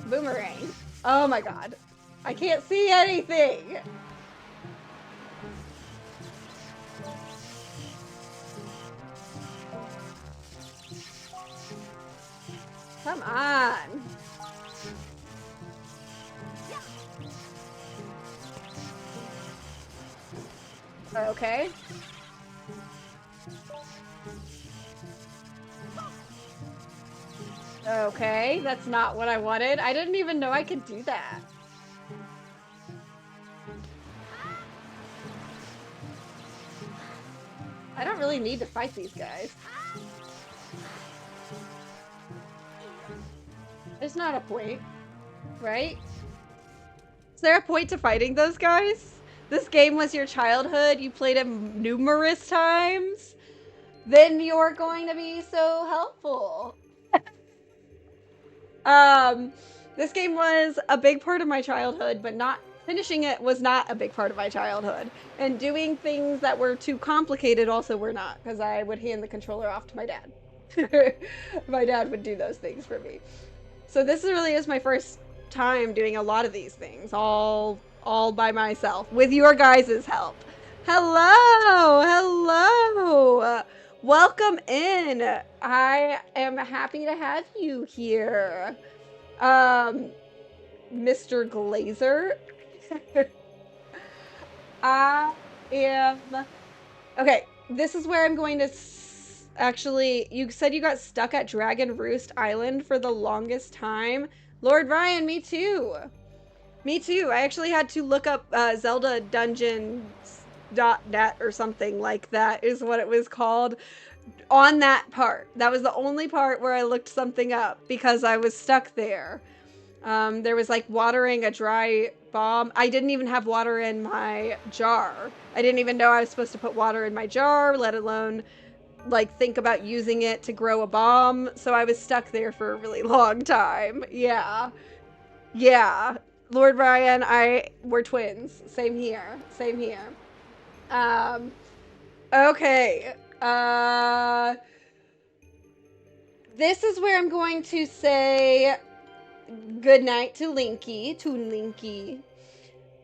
Boomerang. Oh my god. I can't see anything. Come on. Okay. Okay, that's not what I wanted. I didn't even know I could do that. I don't really need to fight these guys. There's not a point, right? Is there a point to fighting those guys? This game was your childhood, you played it numerous times? Then you're going to be so helpful. This game was a big part of my childhood, but not finishing it was not a big part of my childhood. And doing things that were too complicated also were not, because I would hand the controller off to my dad. My dad would do those things for me. So this really is my first time doing a lot of these things, all by myself, with your guys' help. Hello, hello. Welcome in. I am happy to have you here. Mr. Glazer. I am. Okay, this is where I'm going to. Actually, you said you got stuck at Dragon Roost Island for the longest time. Lord Ryan, me too. Me too. I actually had to look up Zelda Dungeons.net or something like that is what it was called on that part. That was the only part where I looked something up because I was stuck there. There was like watering a dry bomb. I didn't even have water in my jar. I didn't even know I was supposed to put water in my jar, let alone like think about using it to grow a bomb. So I was stuck there for a really long time. Yeah. Yeah. Lord Ryan, we're twins. Same here. Same here. Okay. This is where I'm going to say good night to Linky,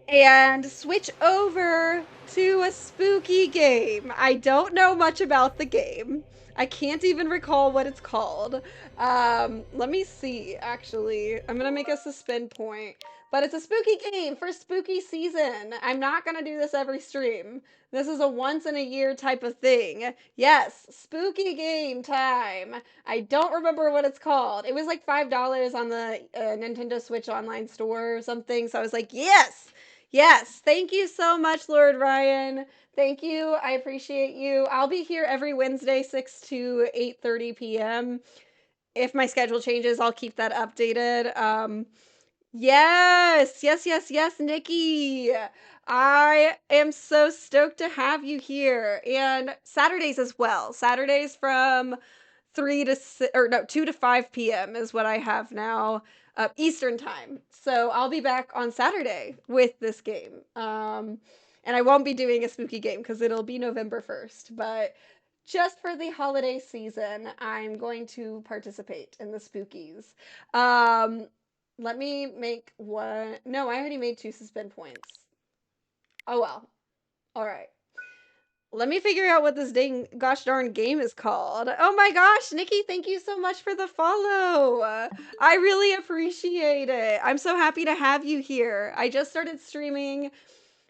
and switch over to a spooky game. I don't know much about the game. I can't even recall what it's called. Let me see, actually. I'm gonna make a suspend point. But it's a spooky game for spooky season. I'm not gonna do this every stream. This is a once in a year type of thing. Yes, spooky game time. I don't remember what it's called. It was like $5 on the Nintendo Switch online store or something. So I was like, yes, yes. Thank you so much, Lord Ryan. Thank you. I appreciate you. I'll be here every Wednesday, 6 to 8:30 p.m. If my schedule changes, I'll keep that updated. Yes, yes, yes, yes, Nikki. I am so stoked to have you here. And Saturdays as well. Saturdays from 3 to 6, or no, 2 to 5 p.m. is what I have now, Eastern time. So I'll be back on Saturday with this game. And I won't be doing a spooky game because it'll be November 1st. But just for the holiday season, I'm going to participate in the spookies. Let me make one. No, I already made 2 suspend points. Oh well. All right. Let me figure out what this dang gosh darn game is called. Oh my gosh, Nikki, thank you so much for the follow. I really appreciate it. I'm so happy to have you here. I just started streaming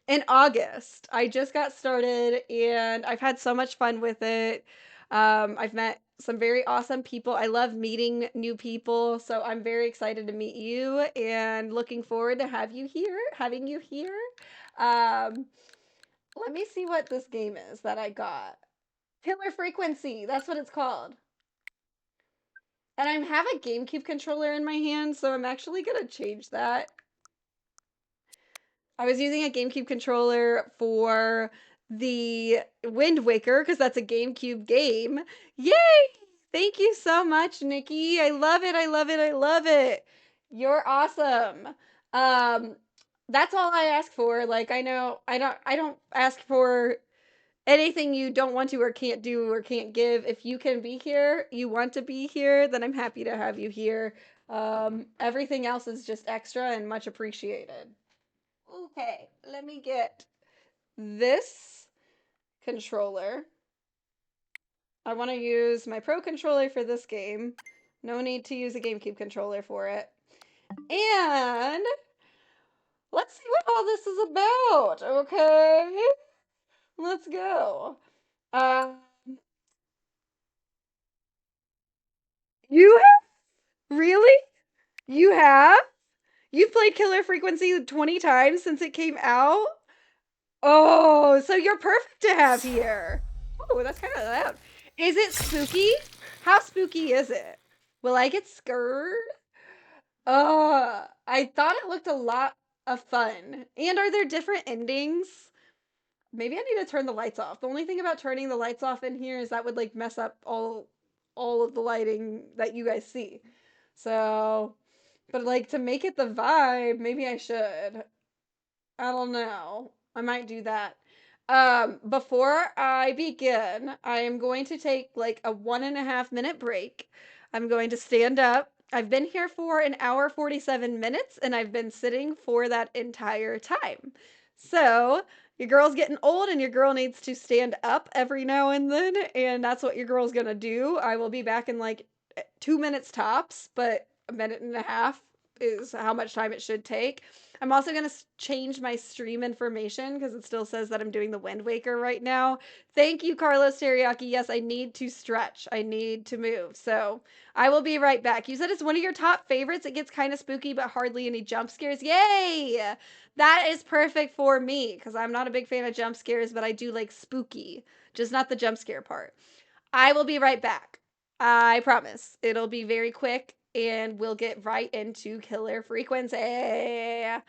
in August. I just got started and I've had so much fun with it. I've met some very awesome people. I love meeting new people, so I'm very excited to meet you and looking forward to having you here. Um, Let me see what this game is that I got. Killer Frequency, that's what it's called. And I have a GameCube controller in my hand, so I'm actually gonna change that. I was using a GameCube controller for the Wind Waker because that's a GameCube game. Yay! Thank you so much, Nikki. I love it. I love it. I love it. You're awesome. Um, that's all I ask for. Like I don't ask for anything you don't want to or can't do or can't give. If you can be here, you want to be here, then I'm happy to have you here. Everything else is just extra and much appreciated. Okay, let me get this controller. I want to use my Pro controller for this game. No need to use a GameCube controller for it. And let's see what all this is about, okay? Let's go. Um, you have? Really? You have? You've played Killer Frequency 20 times since it came out? Oh, so you're perfect to have here. Oh, that's kind of loud. Is it spooky? How spooky is it? Will I get scared? I thought it looked a lot of fun. And are there different endings? Maybe I need to turn the lights off. The only thing about turning the lights off in here is that would like mess up all of the lighting that you guys see. So, but like to make it the vibe, maybe I should. I don't know. I might do that. Before I begin, I am going to take like a 1.5 minute break. I'm going to stand up. I've been here for an hour 47 minutes and I've been sitting for that entire time. So, your girl's getting old and your girl needs to stand up every now and then, and that's what your girl's gonna do. I will be back in like 2 minutes tops, but a minute and a half is how much time it should take. I'm also going to change my stream information because it still says that I'm doing the Wind Waker right now. Thank you, Carlos Teriyaki. Yes, I need to stretch. I need to move. So I will be right back. You said it's one of your top favorites. It gets kind of spooky, but hardly any jump scares. Yay! That is perfect for me because I'm not a big fan of jump scares, but I do like spooky, just not the jump scare part. I will be right back. I promise. It'll be very quick and we'll get right into Killer Frequency. Yeah.